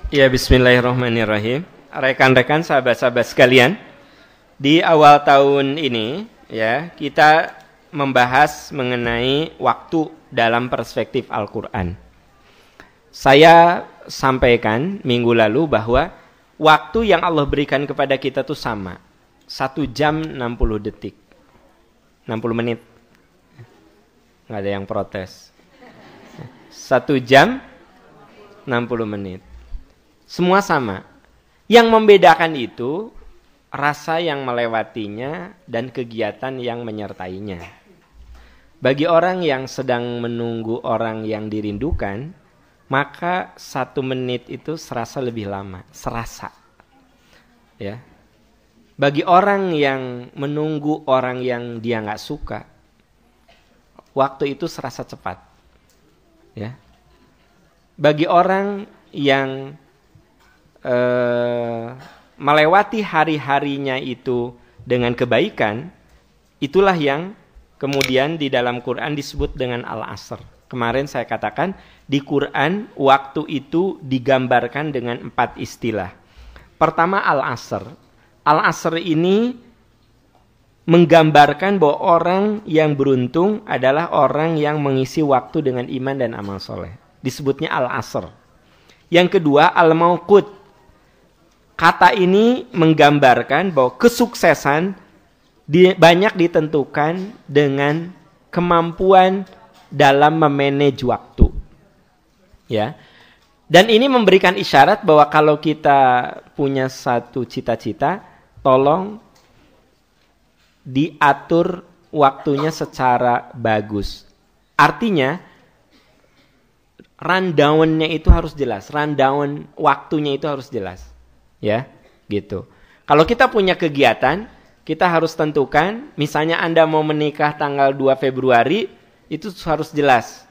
Ya, bismillahirrahmanirrahim. Rekan-rekan, sahabat-sahabat sekalian, di awal tahun ini ya, kita membahas mengenai waktu dalam perspektif Al-Qur'an. Saya sampaikan minggu lalu bahwa waktu yang Allah berikan kepada kita tuh sama. 1 jam 60 detik. 60 menit. Nggak ada yang protes. 1 jam 60 menit. Semua sama. Yang membedakan itu rasa yang melewatinya dan kegiatan yang menyertainya. Bagi orang yang sedang menunggu orang yang dirindukan, maka 1 menit itu serasa lebih lama, serasa. Ya. Bagi orang yang menunggu orang yang dia nggak suka, waktu itu serasa cepat. Ya. Bagi orang yang melewati hari-harinya itu dengan kebaikan, itulah yang kemudian di dalam Quran disebut dengan Al-Asr. Kemarin saya katakan di Quran waktu itu digambarkan dengan 4 istilah. Pertama Al-Asr. Al-Asr ini menggambarkan bahwa orang yang beruntung adalah orang yang mengisi waktu dengan iman dan amal soleh. Disebutnya Al-Asr. Yang kedua Al-Mauqut. Kata ini menggambarkan bahwa kesuksesan banyak ditentukan dengan kemampuan dalam memanage waktu. Ya. Dan ini memberikan isyarat bahwa kalau kita punya satu cita-cita, tolong diatur waktunya secara bagus. Artinya, rundown-nya itu harus jelas. Rundown waktunya itu harus jelas. Ya, gitu. Kalau kita punya kegiatan, kita harus tentukan, misalnya Anda mau menikah tanggal 2 Februari, itu harus jelas.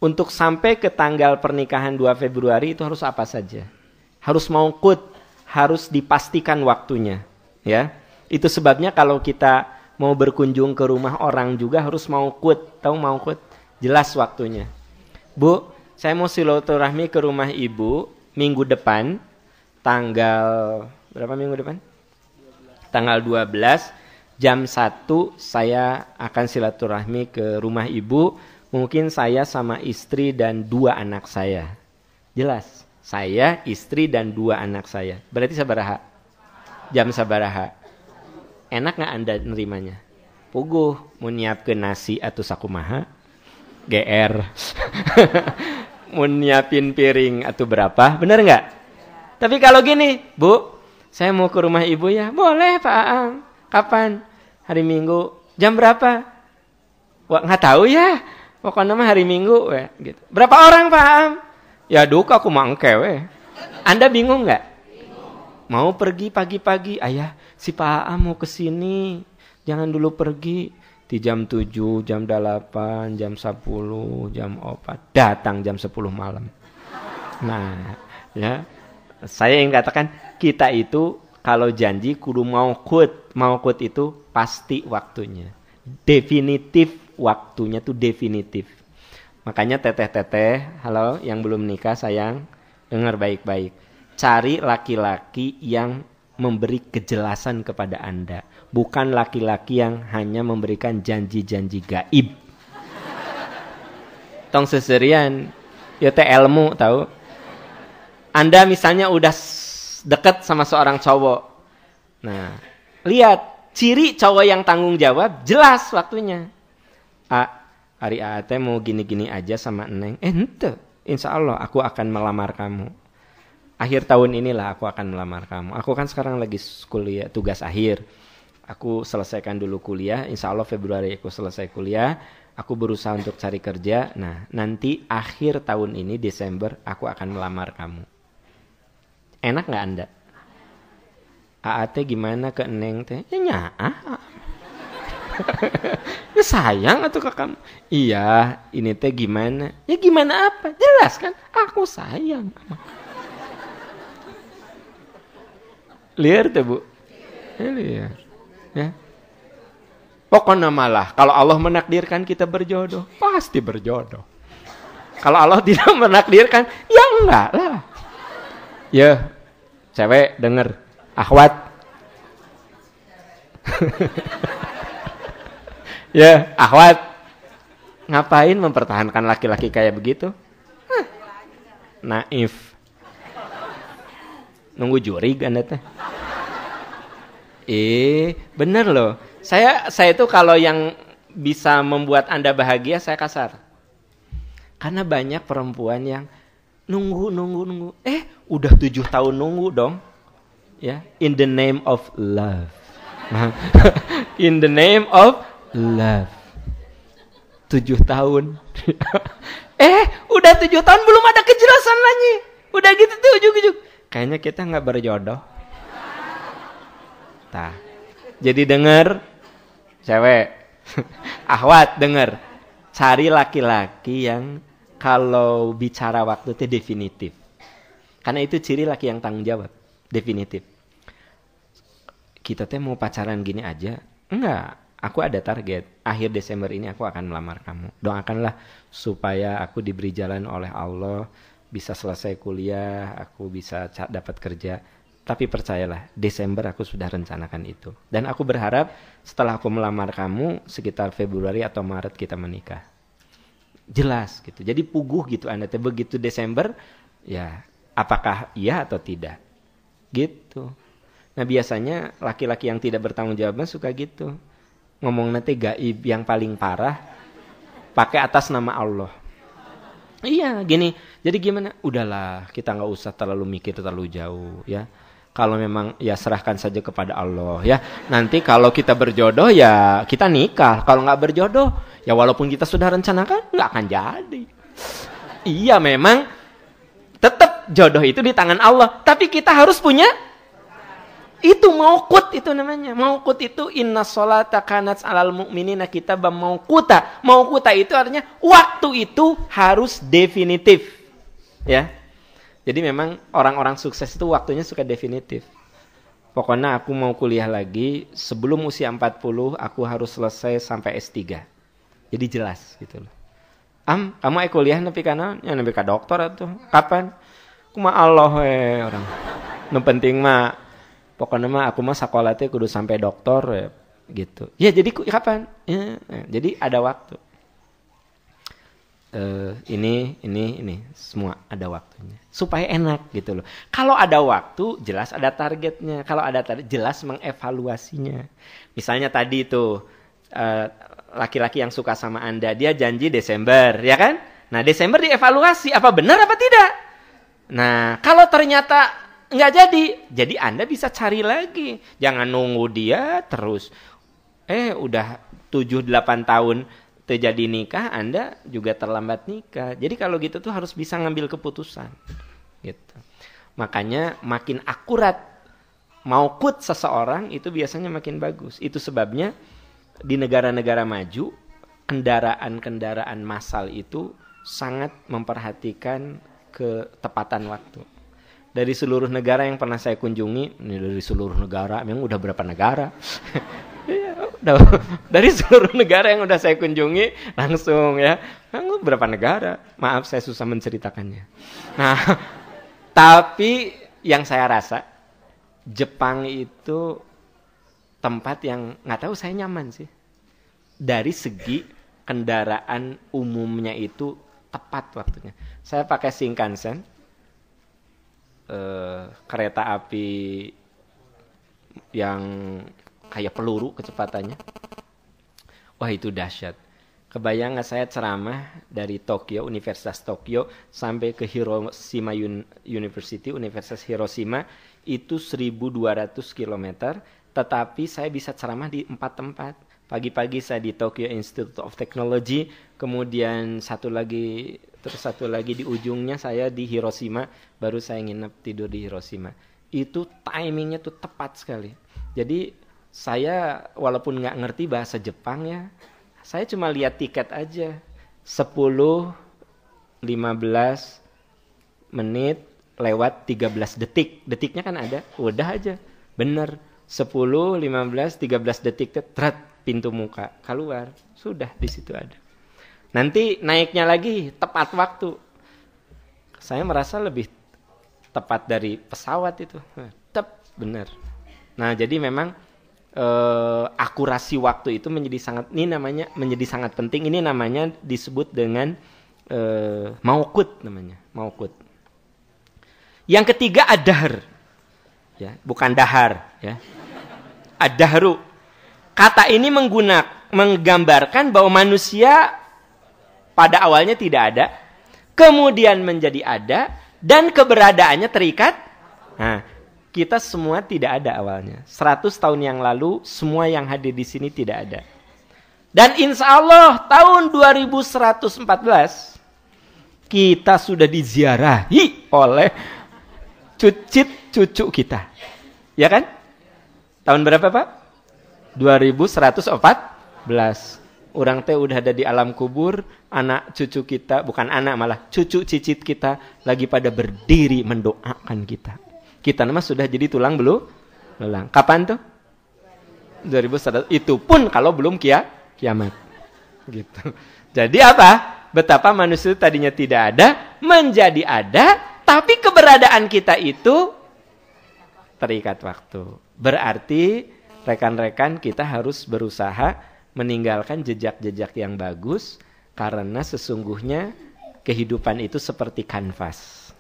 Untuk sampai ke tanggal pernikahan 2 Februari itu harus apa saja. Harus mauqut, harus dipastikan waktunya. Ya, itu sebabnya kalau kita mau berkunjung ke rumah orang juga harus mauqut. Tahu mauqut? Jelas waktunya. Bu, saya mau silaturahmi ke rumah ibu minggu depan. Tanggal berapa minggu depan? 12. Tanggal 12 jam 1 saya akan silaturahmi ke rumah ibu. Mungkin saya sama istri dan 2 anak saya. Jelas, saya, istri dan 2 anak saya. Berarti sabaraha? Jam sabaraha? Enak gak Anda nerimanya? Puguh, mau nyiapkeun nasi atau sakumaha? GR. Mau nyiapin piring atau berapa? Bener gak? Tapi kalau gini, Bu, saya mau ke rumah ibu ya. Boleh Pak Aang. Kapan? Hari Minggu. Jam berapa? Wah, nggak tahu ya. Pokoknya mah hari Minggu. Weh, gitu. Berapa orang Pak Aang? Ya duka aku mangke. Weh. Anda bingung nggak? Mau pergi pagi-pagi. Ayah, si Pak Aang mau kesini. Jangan dulu pergi. Di jam 7, jam 8, jam 10, jam 4. Datang jam 10 malam. Nah, ya. Saya ingin katakan, kita itu kalau janji kudu mauqut. Mauqut itu pasti waktunya. Definitif waktunya tuh definitif. Makanya teteh-teteh, halo yang belum nikah sayang, dengar baik-baik. Cari laki-laki yang memberi kejelasan kepada Anda. Bukan laki-laki yang hanya memberikan janji-janji gaib. Tong seserian, ya teh ilmu tahu. Anda misalnya udah deket sama seorang cowok. Nah, lihat ciri cowok yang tanggung jawab, jelas waktunya. Hari A.A.T. mau gini-gini aja sama Neng. Ente, insya Allah aku akan melamar kamu. Akhir tahun inilah aku akan melamar kamu. Aku kan sekarang lagi kuliah, tugas akhir. Aku selesaikan dulu kuliah, insya Allah Februari aku selesai kuliah. Aku berusaha untuk cari kerja. Nah, nanti akhir tahun ini, Desember, aku akan melamar kamu. Enak gak Anda? A.A.T. gimana ke Neng teh? Ya nyaah. Ya sayang atau ke kamu? Iya, ini teh gimana? Ya gimana apa? Jelas kan? Aku sayang. Liar tuh Bu? Ya, liar. Ya. Pokoknya malah kalau Allah menakdirkan kita berjodoh, pasti berjodoh. Kalau Allah tidak menakdirkan, ya enggak lah. Ya, cewek denger. Akhwat. Ya, akhwat. Ngapain mempertahankan laki-laki kayak begitu? Naif. Nunggu juri Anda teh. Bener loh. Saya itu kalau yang bisa membuat Anda bahagia, saya kasar. Karena banyak perempuan yang nunggu. Udah 7 tahun nunggu dong. Ya, in the name of love. In the name of love. 7 tahun. Udah 7 tahun belum ada kejelasan lagi. Udah gitu tuh ujug-ujug. Kayaknya kita nggak berjodoh. Tah. Jadi denger, cewek, akhwat denger, cari laki-laki yang kalau bicara waktu itu definitif. Karena itu ciri laki yang tanggung jawab, definitif. Kita teh mau pacaran gini aja? Enggak, aku ada target. Akhir Desember ini aku akan melamar kamu. Doakanlah supaya aku diberi jalan oleh Allah, bisa selesai kuliah, aku bisa dapat kerja. Tapi percayalah, Desember aku sudah rencanakan itu. Dan aku berharap setelah aku melamar kamu, sekitar Februari atau Maret kita menikah. Jelas gitu. Jadi puguh gitu Anda. Begitu Desember, ya apakah iya atau tidak. Gitu. Nah biasanya laki-laki yang tidak bertanggung jawab suka gitu. Ngomong nanti gaib yang paling parah, pakai atas nama Allah. Iya gini. Jadi gimana? Udahlah, kita nggak usah terlalu mikir terlalu jauh ya. Kalau memang ya serahkan saja kepada Allah ya. Nanti kalau kita berjodoh ya kita nikah. Kalau nggak berjodoh ya walaupun kita sudah rencanakan nggak akan jadi. Iya memang tetap jodoh itu di tangan Allah. Tapi kita harus punya itu mauqut itu namanya. Mauqut itu inna sholata kanat alal mu'minina kitaban mauquta. Mauquta itu artinya waktu itu harus definitif. Ya. Jadi memang orang-orang sukses itu waktunya suka definitif. Pokoknya aku mau kuliah lagi, sebelum usia 40 aku harus selesai sampai S3. Jadi jelas gitu loh. Kamu kuliah nepi kana? Ya nepi ka doktor atuh. Kapan? Kumaha Allah orang. Nu penting mah pokoknya mah aku mah sakola teh kudu sampai doktor ya, gitu. Ya jadi kapan? Ya, jadi ada waktu. Ini semua ada waktunya supaya enak gitu loh. Kalau ada waktu jelas ada targetnya. Kalau ada target jelas mengevaluasinya. Misalnya tadi itu laki-laki yang suka sama Anda, dia janji Desember, ya kan? Nah Desember dievaluasi apa benar apa tidak. Nah kalau ternyata nggak jadi Anda bisa cari lagi. Jangan nunggu dia terus. Udah 7-8 tahun terjadi nikah, Anda juga terlambat nikah. Jadi kalau gitu tuh harus bisa ngambil keputusan. Gitu. Makanya makin akurat mauqut seseorang itu biasanya makin bagus. Itu sebabnya di negara-negara maju, kendaraan-kendaraan massal itu sangat memperhatikan ketepatan waktu. Dari seluruh negara yang pernah saya kunjungi, ini dari seluruh negara, memang udah berapa negara? Dari seluruh negara yang udah saya kunjungi langsung ya. Berapa negara? Maaf saya susah menceritakannya. Nah, tapi yang saya rasa Jepang itu tempat yang nggak tahu saya nyaman sih. Dari segi kendaraan umumnya itu tepat waktunya. Saya pakai Shinkansen, kereta api yang kayak peluru kecepatannya. Wah itu dahsyat. Kebayang nggak saya ceramah dari Tokyo, Universitas Tokyo sampai ke Hiroshima University, Universitas Hiroshima itu 1.200 km. Tetapi saya bisa ceramah di 4 tempat. Pagi-pagi saya di Tokyo Institute of Technology, kemudian satu lagi di ujungnya saya di Hiroshima, baru saya nginep tidur di Hiroshima. Itu timingnya tuh tepat sekali. Jadi saya walaupun nggak ngerti bahasa Jepang ya, saya cuma lihat tiket aja. 10-15 menit lewat 13 detik. Detiknya kan ada, udah aja. Bener. 10-15-13 detik tret pintu muka keluar. Sudah di situ ada. Nanti naiknya lagi tepat waktu. Saya merasa lebih tepat dari pesawat itu. Benar. Nah, jadi memang akurasi waktu itu menjadi sangat penting. Ini namanya disebut dengan mauqut namanya, mauqut. Yang ketiga ad-dahr. Ya, bukan dahar, ya. Ad-dahru. Kata ini menggambarkan bahwa manusia pada awalnya tidak ada, kemudian menjadi ada, dan keberadaannya terikat. Nah, kita semua tidak ada awalnya. 100 tahun yang lalu, semua yang hadir di sini tidak ada. Dan insya Allah tahun 2114, kita sudah diziarahi oleh cucu kita. Ya kan? Tahun berapa, Pak? 2114. Orang teh udah ada di alam kubur, anak cucu kita, bukan anak malah, cucu cicit kita lagi pada berdiri mendoakan kita. Kita nama sudah jadi tulang belulang. Kapan tuh? 2100. Itu pun kalau belum kiamat. Gitu. Jadi apa? Betapa manusia tadinya tidak ada, menjadi ada, tapi keberadaan kita itu terikat waktu. Berarti rekan-rekan kita harus berusaha meninggalkan jejak-jejak yang bagus, karena sesungguhnya kehidupan itu seperti kanvas.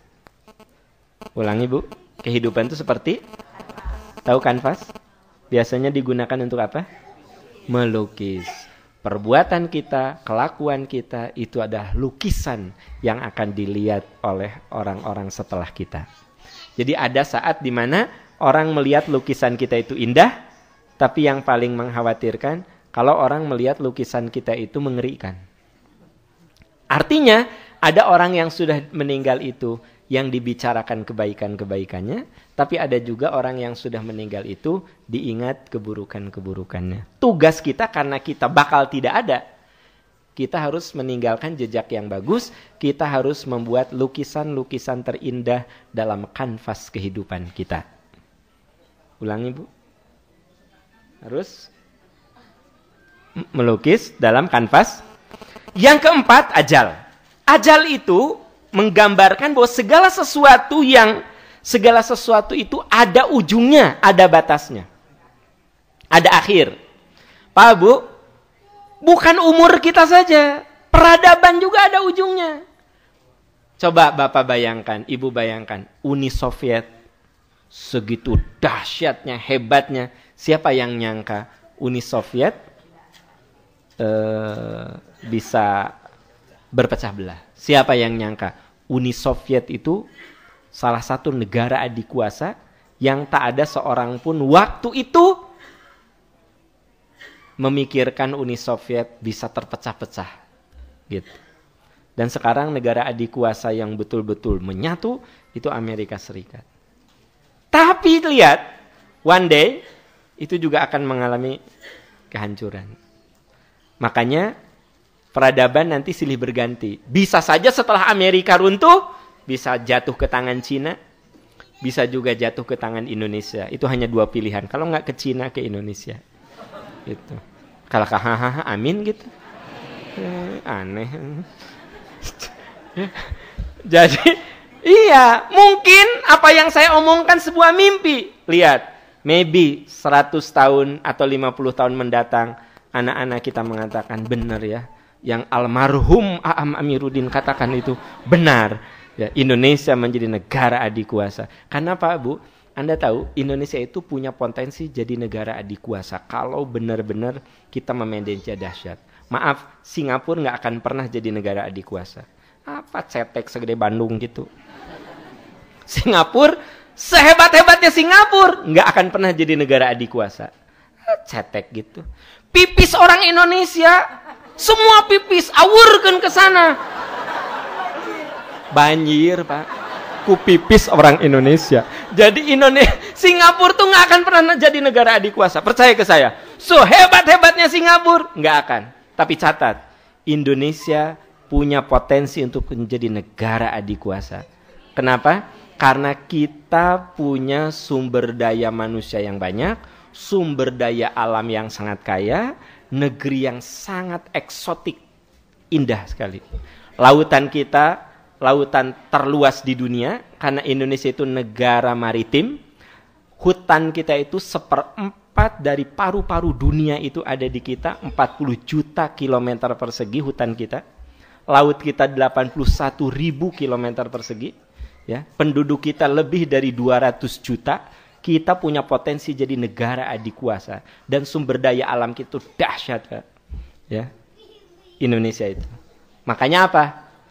Ulangi, Bu. Kehidupan itu seperti, tahu kanvas? Biasanya digunakan untuk apa? Melukis. Perbuatan kita, kelakuan kita itu adalah lukisan yang akan dilihat oleh orang-orang setelah kita. Jadi ada saat di mana orang melihat lukisan kita itu indah, tapi yang paling mengkhawatirkan kalau orang melihat lukisan kita itu mengerikan. Artinya ada orang yang sudah meninggal itu yang dibicarakan kebaikan-kebaikannya, tapi ada juga orang yang sudah meninggal itu diingat keburukan-keburukannya. Tugas kita karena kita bakal tidak ada, kita harus meninggalkan jejak yang bagus, kita harus membuat lukisan-lukisan terindah dalam kanvas kehidupan kita. Ulangi, Bu. Harus melukis dalam kanvas. Yang keempat, ajal. Ajal itu menggambarkan bahwa segala sesuatu itu ada ujungnya, ada batasnya. Ada akhir. Pak, Bu, bukan umur kita saja, peradaban juga ada ujungnya. Coba Bapak bayangkan, Ibu bayangkan, Uni Soviet segitu dahsyatnya, hebatnya. Siapa yang nyangka Uni Soviet bisa berpecah belah? Siapa yang nyangka Uni Soviet itu salah satu negara adikuasa yang tak ada seorang pun waktu itu memikirkan Uni Soviet bisa terpecah-pecah, gitu. Dan sekarang negara adikuasa yang betul-betul menyatu itu Amerika Serikat. Tapi lihat, one day itu juga akan mengalami kehancuran. Makanya peradaban nanti silih berganti. Bisa saja setelah Amerika runtuh, bisa jatuh ke tangan Cina, bisa juga jatuh ke tangan Indonesia. Itu hanya dua pilihan. Kalau nggak ke Cina, ke Indonesia. Gitu. Kalau hahaha, amin gitu. Aneh. Jadi, iya, mungkin apa yang saya omongkan sebuah mimpi. Lihat, maybe 100 tahun atau 50 tahun mendatang, anak-anak kita mengatakan benar ya. Yang almarhum Aam Amiruddin katakan itu benar. Ya, Indonesia menjadi negara adikuasa. Karena Pak, Bu, Anda tahu Indonesia itu punya potensi jadi negara adikuasa kalau benar-benar kita memanage dahsyat. Maaf, Singapura nggak akan pernah jadi negara adikuasa. Apa cetek segede Bandung gitu. Singapura, sehebat-hebatnya Singapura, nggak akan pernah jadi negara adikuasa. Cetek gitu. Pipis orang Indonesia, semua pipis, awurkan ke sana. Banjir, Pak. Ku pipis orang Indonesia. Jadi Singapura tuh nggak akan pernah jadi negara adikuasa. Percaya ke saya. So hebat-hebatnya Singapura, nggak akan. Tapi catat, Indonesia punya potensi untuk menjadi negara adikuasa. Kenapa? Karena kita punya sumber daya manusia yang banyak, sumber daya alam yang sangat kaya, negeri yang sangat eksotik, indah sekali. Lautan kita lautan terluas di dunia, karena Indonesia itu negara maritim. Hutan kita itu 1/4 dari paru-paru dunia itu ada di kita, 40 juta kilometer persegi hutan kita. Laut kita 81.000 kilometer persegi. Ya, penduduk kita lebih dari 200 juta. Kita punya potensi jadi negara adikuasa. Dan sumber daya alam kita dahsyat. Ya, Indonesia itu. Makanya apa?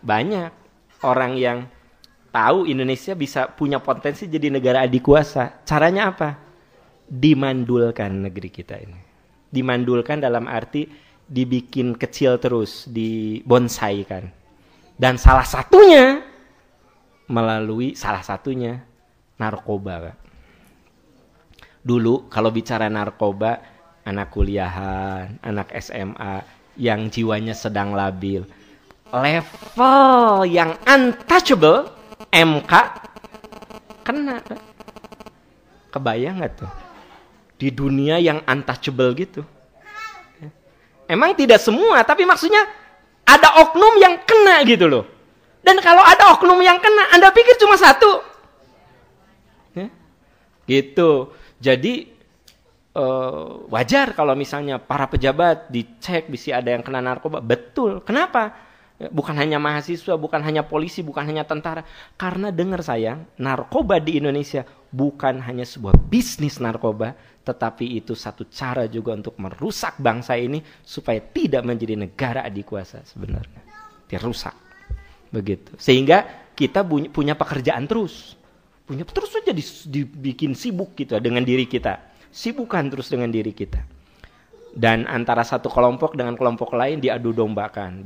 Banyak orang yang tahu Indonesia bisa punya potensi jadi negara adikuasa. Caranya apa? Dimandulkan negeri kita ini. Dimandulkan dalam arti dibikin kecil terus, dibonsaikan. Dan salah satunya melalui narkoba, Pak. Dulu kalau bicara narkoba, anak kuliahan, anak SMA yang jiwanya sedang labil, level yang untouchable, MK, kena. Kebayang gak tuh? Di dunia yang untouchable gitu. Emang tidak semua, tapi maksudnya ada oknum yang kena gitu loh. Dan kalau ada oknum yang kena, Anda pikir cuma satu? Ya? Gitu. Jadi wajar kalau misalnya para pejabat dicek bisa ada yang kena narkoba. Betul. Kenapa? Bukan hanya mahasiswa, bukan hanya polisi, bukan hanya tentara. Karena dengar sayang, narkoba di Indonesia bukan hanya sebuah bisnis narkoba, tetapi itu satu cara juga untuk merusak bangsa ini supaya tidak menjadi negara adikuasa sebenarnya. Dirusak. Begitu. Sehingga kita punya pekerjaan terus. Punya terus saja dibikin sibuk gitu dengan diri kita. Sibukkan terus dengan diri kita. Dan antara satu kelompok dengan kelompok lain diadu dombakan.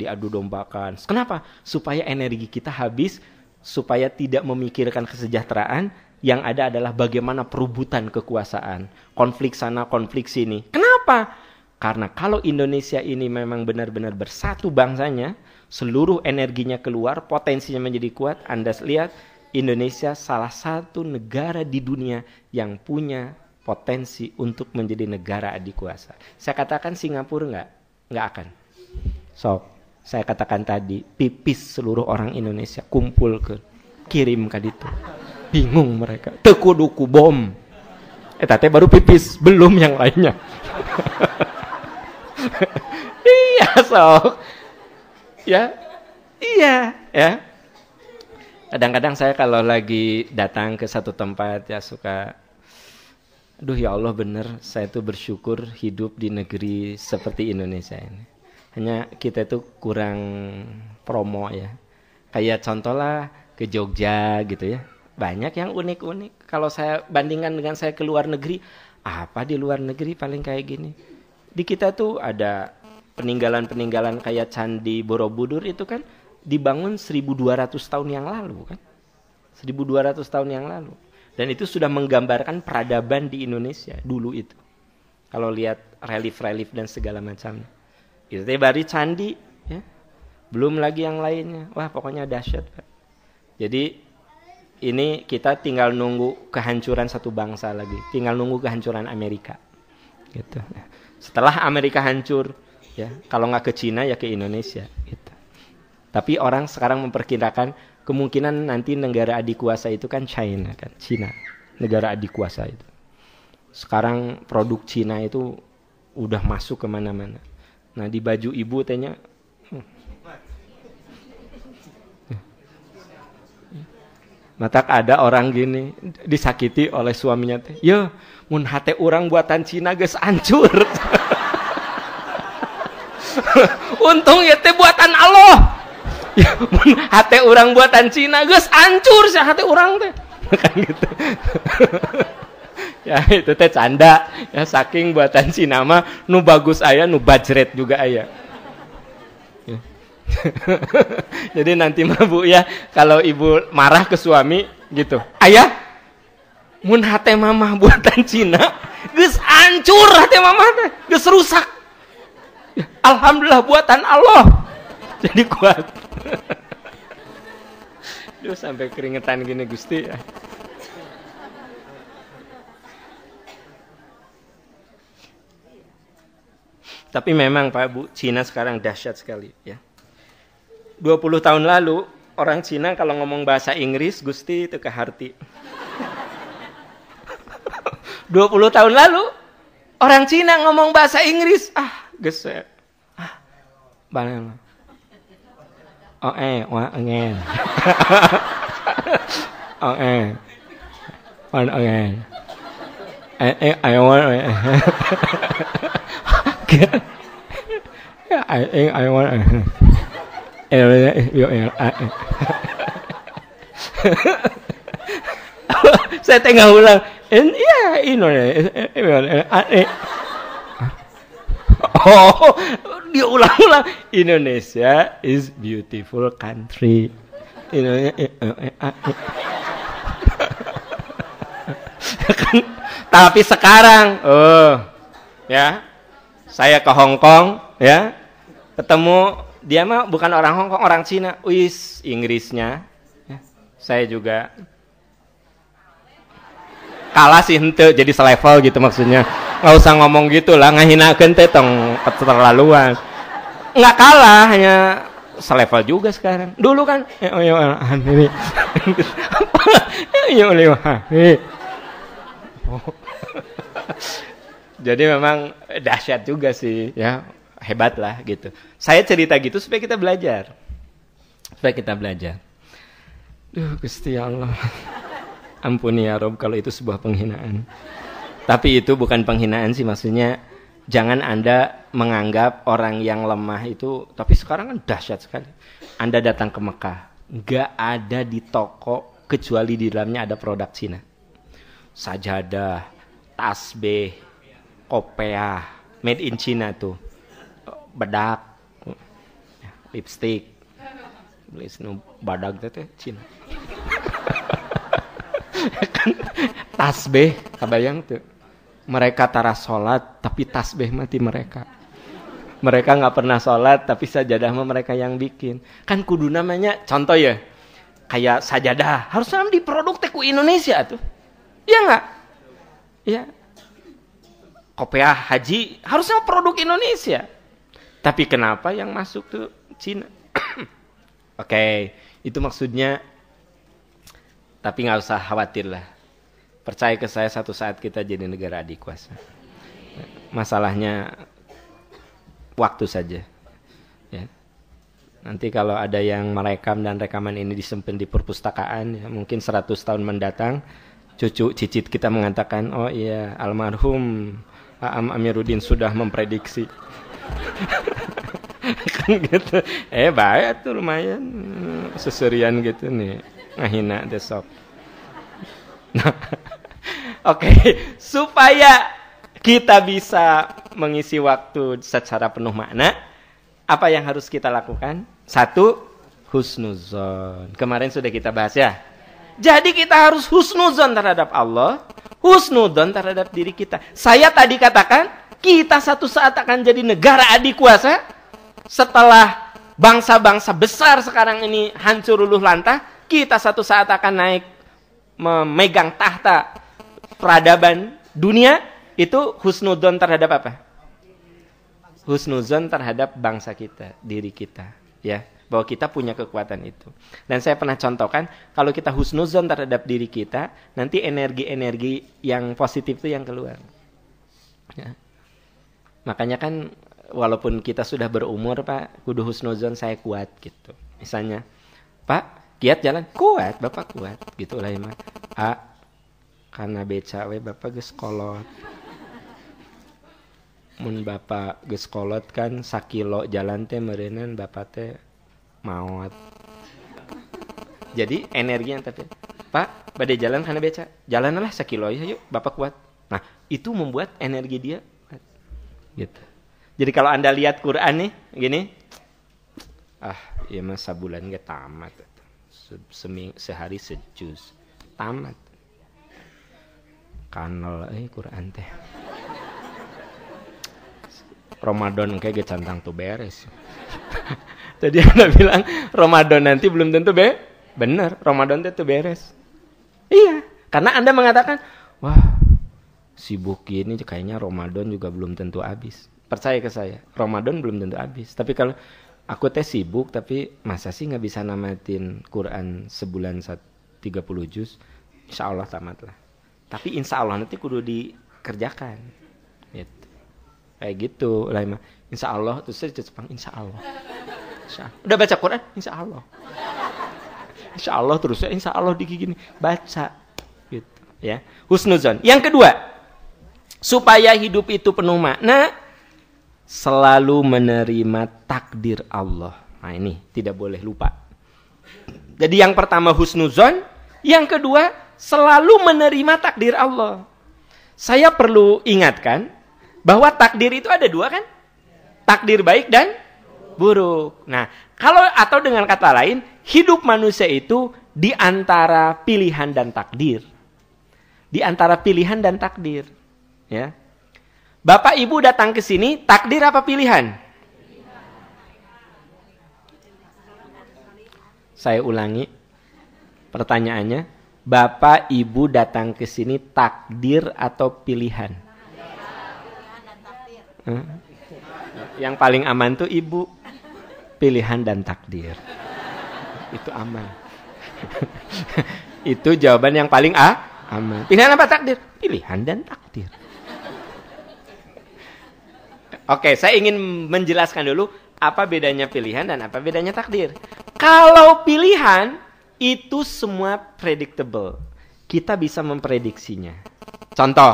Kenapa? Supaya energi kita habis, supaya tidak memikirkan kesejahteraan, yang ada adalah bagaimana perebutan kekuasaan. Konflik sana, konflik sini. Kenapa? Karena kalau Indonesia ini memang benar-benar bersatu bangsanya, seluruh energinya keluar, potensinya menjadi kuat, Anda lihat Indonesia salah satu negara di dunia yang punya potensi untuk menjadi negara adikuasa. Saya katakan Singapura nggak akan. So, saya katakan tadi, pipis seluruh orang Indonesia kumpul kirim ke itu. Bingung mereka. Tekuduku bom. Tete baru pipis, belum yang lainnya. Iya, sok. Ya. Iya, ya. Kadang-kadang saya kalau lagi datang ke satu tempat ya suka, aduh ya Allah bener, saya tuh bersyukur hidup di negeri seperti Indonesia ini. Hanya kita itu kurang promo ya. Kayak contoh lah ke Jogja gitu ya. Banyak yang unik-unik. Kalau saya bandingkan dengan saya ke luar negeri, apa di luar negeri paling kayak gini. Di kita tuh ada peninggalan-peninggalan kayak Candi Borobudur itu kan dibangun 1200 tahun yang lalu kan. 1200 tahun yang lalu. Dan itu sudah menggambarkan peradaban di Indonesia dulu itu. Kalau lihat relief-relief dan segala macam. Itu baru candi ya. Belum lagi yang lainnya. Wah, pokoknya dahsyat, Pak. Jadi ini kita tinggal nunggu kehancuran satu bangsa lagi. Tinggal nunggu kehancuran Amerika. Gitu. Setelah Amerika hancur, ya, kalau nggak ke Cina ya ke Indonesia gitu. Tapi orang sekarang memperkirakan kemungkinan nanti negara adikuasa itu kan China kan, Cina, negara adikuasa itu. Sekarang produk Cina itu udah masuk kemana-mana. Nah di baju ibu tanya, mata ada orang gini disakiti oleh suaminya teh, ya mun hate orang buatan Cina geus hancur. Untung ya teh buatan Allah. Ya, mun hate orang buatan Cina geus hancur sih hate orang teh. Kan gitu. Ya itu teh canda. Ya saking buatan Cina mah nu bagus aya, nu bajret juga aya. Ya. Jadi nanti mah Bu ya, kalau ibu marah ke suami gitu. Ayah, mun hate mamah buatan Cina geus hancur hate mamah teh, geus rusak. Ya, alhamdulillah buatan Allah. Jadi kuat. Duh sampai keringetan gini Gusti ya. Tapi memang Pak Bu, Cina sekarang dahsyat sekali ya. 20 tahun lalu orang Cina kalau ngomong bahasa Inggris, Gusti itu ke hati. 20 tahun lalu, orang Cina ngomong bahasa Inggris, geser. Banyak. Wah, ngen. I want. I want. Saya tengah ulang. Dia ulang-ulang. Indonesia is beautiful country. Tapi sekarang, ya, saya ke Hong Kong, ya, ketemu dia mah bukan orang Hong Kong, orang Cina. Inggrisnya, ya, saya juga kalah sih hente, jadi selevel gitu maksudnya. Nggak usah ngomong gitu lah, ngahinakeun teh tong keterlaluan. Nggak kalah, hanya selevel juga sekarang. Dulu kan, ini. Jadi memang dahsyat juga sih, ya, hebat lah gitu. Saya cerita gitu supaya kita belajar. Gusti Allah. Ampuni ya Rob kalau itu sebuah penghinaan. Tapi itu bukan penghinaan sih, maksudnya jangan Anda menganggap orang yang lemah itu, tapi sekarang kan dahsyat sekali. Anda datang ke Mekah, nggak ada di toko kecuali di dalamnya ada produk Cina. Sajadah, tasbih, kopiah, made in China tuh. Bedak, lipstick, badak itu Cina. Tasbih, kebayang tuh. Mereka tara sholat, tapi tasbih mati mereka. Mereka nggak pernah sholat, tapi sajadah mah mereka yang bikin. Kan kudu namanya, contoh ya, kayak sajadah, harusnya diproduk ku Indonesia tuh. Iya nggak? Iya. Kopiah haji, harusnya produk Indonesia. Tapi kenapa yang masuk tuh Cina? Oke, itu maksudnya. Tapi nggak usah khawatir lah. Percaya ke saya, satu saat kita jadi negara adikuasa. Masalahnya waktu saja. Ya. Nanti kalau ada yang merekam dan rekaman ini disimpan di perpustakaan, ya, mungkin 100 tahun mendatang, cucu cicit kita mengatakan, oh iya, almarhum Aam Amiruddin sudah memprediksi. Kan gitu. Baik tuh lumayan seserian gitu nih. Ngahina desok. Nah, oke, supaya kita bisa mengisi waktu secara penuh makna, apa yang harus kita lakukan? 1, husnuzon. Kemarin sudah kita bahas ya. Jadi kita harus husnuzon terhadap Allah, husnuzon terhadap diri kita. Saya tadi katakan, kita satu saat akan jadi negara adikuasa setelah bangsa-bangsa besar sekarang ini hancur luluh lantah. Kita satu saat akan naik memegang tahta peradaban dunia. Itu husnuzon terhadap apa? Husnuzon terhadap bangsa kita, diri kita, ya, bahwa kita punya kekuatan itu. Dan saya pernah contohkan, kalau kita husnuzon terhadap diri kita, nanti energi-energi yang positif itu yang keluar, ya. Makanya kan walaupun kita sudah berumur, Pak, kudu husnuzon saya kuat gitu. Misalnya, Pak, kiat jalan, kuat, Bapak kuat. Gitu lah ya, mah. Karena beca we Bapak geus kolot. Mun Bapak geus kolot kan sakilo jalan teh meureunnan Bapak teh maot. Jadi energinya tapi, Pak, bade jalan karena beca. Jalanlah sakilo ya yuk, Bapak kuat. Nah, itu membuat energi dia gitu. Jadi kalau Anda lihat Quran nih, gini. Iya mah sabulan ge tamat. Sehari sejus tamat kanal Quran teh Ramadan kayak cantang tuh beres. Jadi Anda bilang Ramadan nanti belum tentu bener Ramadan tuh beres. Iya, karena Anda mengatakan wah sibuk gini kayaknya Ramadan juga belum tentu habis. Percaya ke saya, Ramadan belum tentu habis. Tapi kalau aku teh sibuk tapi masa sih nggak bisa namatin Quran sebulan 30 juz? Insya Allah tamat lah. Tapi insya Allah nanti kudu dikerjakan. Gitu. Kayak gitu lah emang. Insya Allah terus saya Jepang insya Allah. Udah baca Quran? Insya Allah. Insya Allah terus ya insya Allah digini baca. Gitu ya. Husnuzon. Yang kedua, supaya hidup itu penuh makna, selalu menerima takdir Allah. Nah ini tidak boleh lupa. Jadi yang pertama husnuzon, yang kedua selalu menerima takdir Allah. Saya perlu ingatkan bahwa takdir itu ada dua kan? Takdir baik dan buruk. Nah, kalau atau dengan kata lain, hidup manusia itu di antara pilihan dan takdir. Di antara pilihan dan takdir, ya. Bapak Ibu datang ke sini, takdir apa pilihan? Saya ulangi pertanyaannya. Bapak Ibu datang ke sini, takdir atau pilihan? Yang paling aman tuh Ibu. Pilihan dan takdir. Itu aman. Itu jawaban yang paling aman. Pilihan apa takdir? Pilihan dan takdir. Oke, saya ingin menjelaskan dulu apa bedanya pilihan dan apa bedanya takdir. Kalau pilihan itu semua predictable. Kita bisa memprediksinya. Contoh,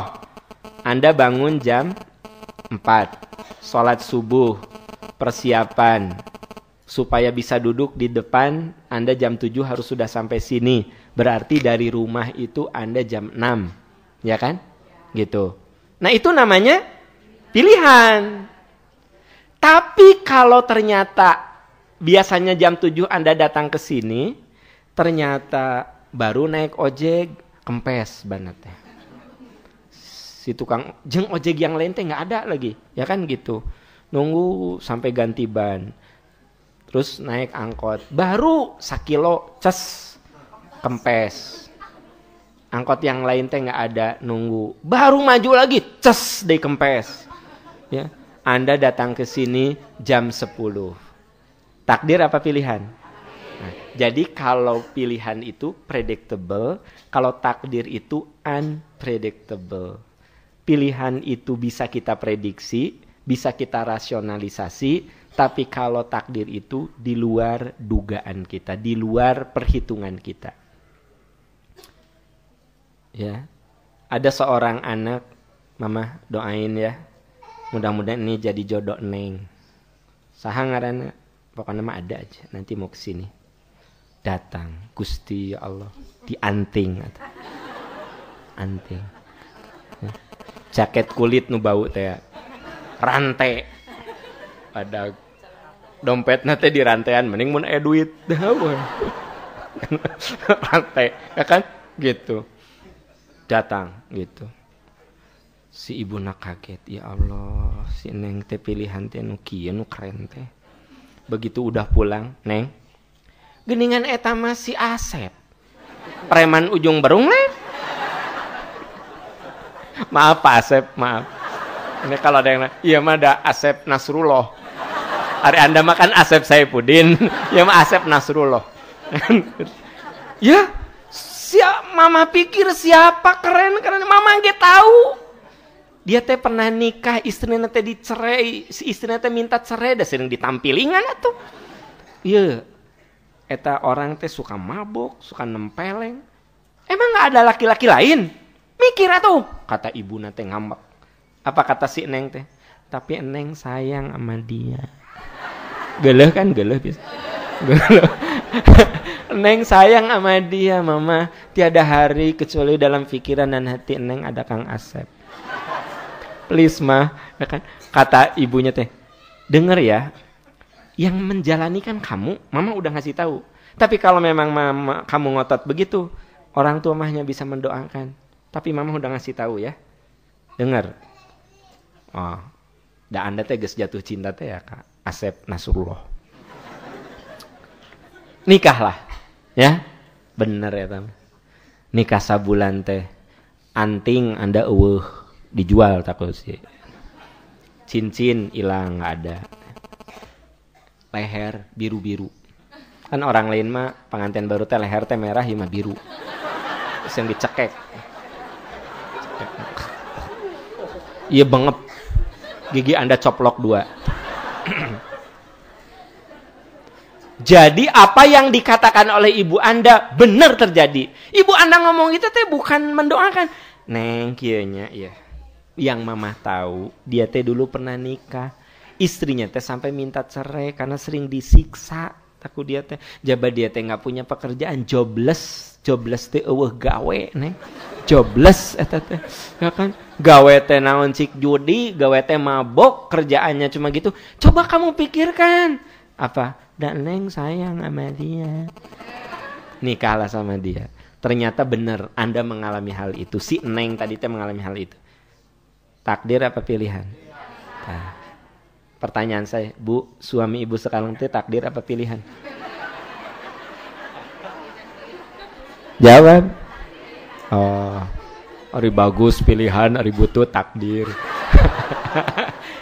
Anda bangun jam 4, sholat subuh, persiapan, supaya bisa duduk di depan, Anda jam 7 harus sudah sampai sini. Berarti dari rumah itu Anda jam 6. Ya kan? Gitu. Nah itu namanya pilihan. Tapi kalau ternyata biasanya jam 7 Anda datang ke sini, ternyata baru naik ojek, kempes banget ya. Si tukang jeng ojek yang lain teh nggak ada lagi, ya kan gitu. Nunggu sampai ganti ban. Terus naik angkot, baru 1 kilo ces kempes. Angkot yang lain teh nggak ada, nunggu. Baru maju lagi, ces deh kempes. Ya, Anda datang ke sini jam 10. Takdir apa pilihan? Nah, jadi kalau pilihan itu predictable, kalau takdir itu unpredictable. Pilihan itu bisa kita prediksi, bisa kita rasionalisasi, tapi kalau takdir itu di luar dugaan kita, di luar perhitungan kita. Ya, ada seorang anak, mama doain ya, mudah-mudahan ini jadi jodoh neng. Saha ngaranna, pokoknya mah ada aja, nanti mau kesini. Datang, Gusti ya Allah, dianting, anting, ya. Jaket kulit nu bau teh, rantai, ada dompetnya teh di rantaian, mending mun aya duit, rantai, ya kan, gitu. Datang gitu. Si ibu nak kaget, ya Allah, si neng teh pilihan teh nu kieu nu keren teh. Begitu udah pulang, neng, geningan eta mah si Asep, preman ujung berung neng. Maaf Pak Asep, maaf. Ini kalau ada yang, iya mah ada Asep Nasrullah. Hari Anda makan Asep Saifuddin, ya mah Asep Nasrullah. Ya. Mama pikir siapa keren, mama nggak tahu. Dia teh pernah nikah, istrinya teh dicerai, si istrinya teh minta cerai, dah sering ditampilingan atuh. Iya, eta orang teh suka mabok, suka nempeleng. Emang nggak ada laki-laki lain? Mikir atuh, kata ibu nate ngambek. Apa kata si Neng teh? Tapi Neng sayang sama dia. Geleh kan, geleh biasa. Geleh. Neng sayang sama dia, mama. Tiada hari kecuali dalam pikiran dan hati Neng ada Kang Asep. Please mah, ya kan? Kata ibunya teh, denger ya, yang menjalani kan kamu, mama udah ngasih tahu. Tapi kalau memang mama kamu ngotot begitu, orang tua mahnya bisa mendoakan. Tapi mama udah ngasih tahu ya, denger. Oh, dah Anda teh geus jatuh cinta teh ya Kak Asep Nasrullah. Nikahlah. Ya, bener ya tam. Nikah sabulan teh, anting Anda dijual takut sih. Cincin hilang nggak ada. leher biru-biru. Kan orang lain mah pengantin baru teh leher teh merah, ieu mah biru. Terus yang dicekek. Iya bengep. Gigi Anda coplok 2. Jadi apa yang dikatakan oleh ibu Anda benar terjadi. Ibu Anda ngomong itu teh bukan mendoakan. Neng kieu nya ya. Yang mama tahu, dia teh dulu pernah nikah. Istrinya teh sampai minta cerai karena sering disiksa. Takut dia teh jaba dia teh enggak punya pekerjaan, jobless teh eueuh gawe neng. Jobless eta teh. Ya kan? Gawe teh naon cik judi, gawe teh mabok, kerjaannya cuma gitu. Coba kamu pikirkan. Apa? Dan Neng sayang sama dia. Nikahlah sama dia. Ternyata benar Anda mengalami hal itu. Si Neng tadi teh mengalami hal itu. Takdir apa pilihan? Nah, pertanyaan saya, Bu, suami ibu sekarang teh takdir apa pilihan? Jawab. Oh, hari bagus pilihan, hari butuh takdir.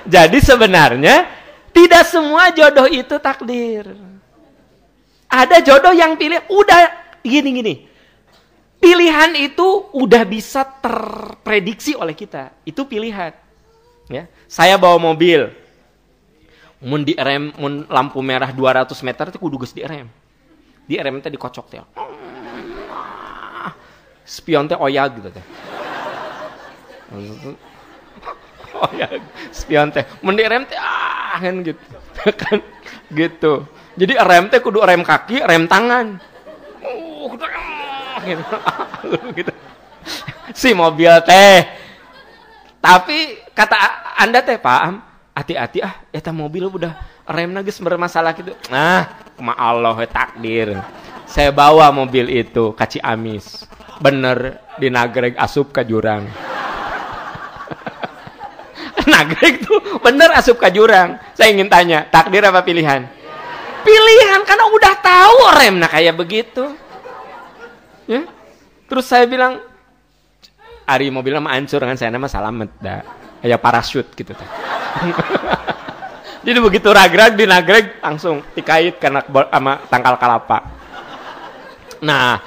Jadi sebenarnya tidak semua jodoh itu takdir. Ada jodoh yang pilih udah gini. Pilihan itu udah bisa terprediksi oleh kita. Itu pilihan. Ya, saya bawa mobil. Mun di rem, mun lampu merah 200 meter itu kudu geus di rem. Di rem teh dikocok teh. Spion teh oyag gitu teh. Oyag, spion teh. Mun di rem teh kan gitu. Kan gitu. Jadi rem teh kudu rem kaki, rem tangan. Gitu. Si mobil teh. Tapi kata Anda teh paham, hati-hati eta mobil udah remna geus bermasalah gitu. Nah, ma Allah takdir. Saya bawa mobil itu ka Ciamis. Bener di Nagreg asup ka jurang. Nagreg tuh bener asup ka jurang. Saya ingin tanya, takdir apa pilihan? Pilihan, karena udah tahu remna kayak begitu. Ya? Terus saya bilang, ari mobilnya mah hancur kan, saya nama salamet dah. Kayak parasut gitu teh. Jadi begitu ragrag di Nagreg langsung dikait karena sama tangkal kalapa. Nah,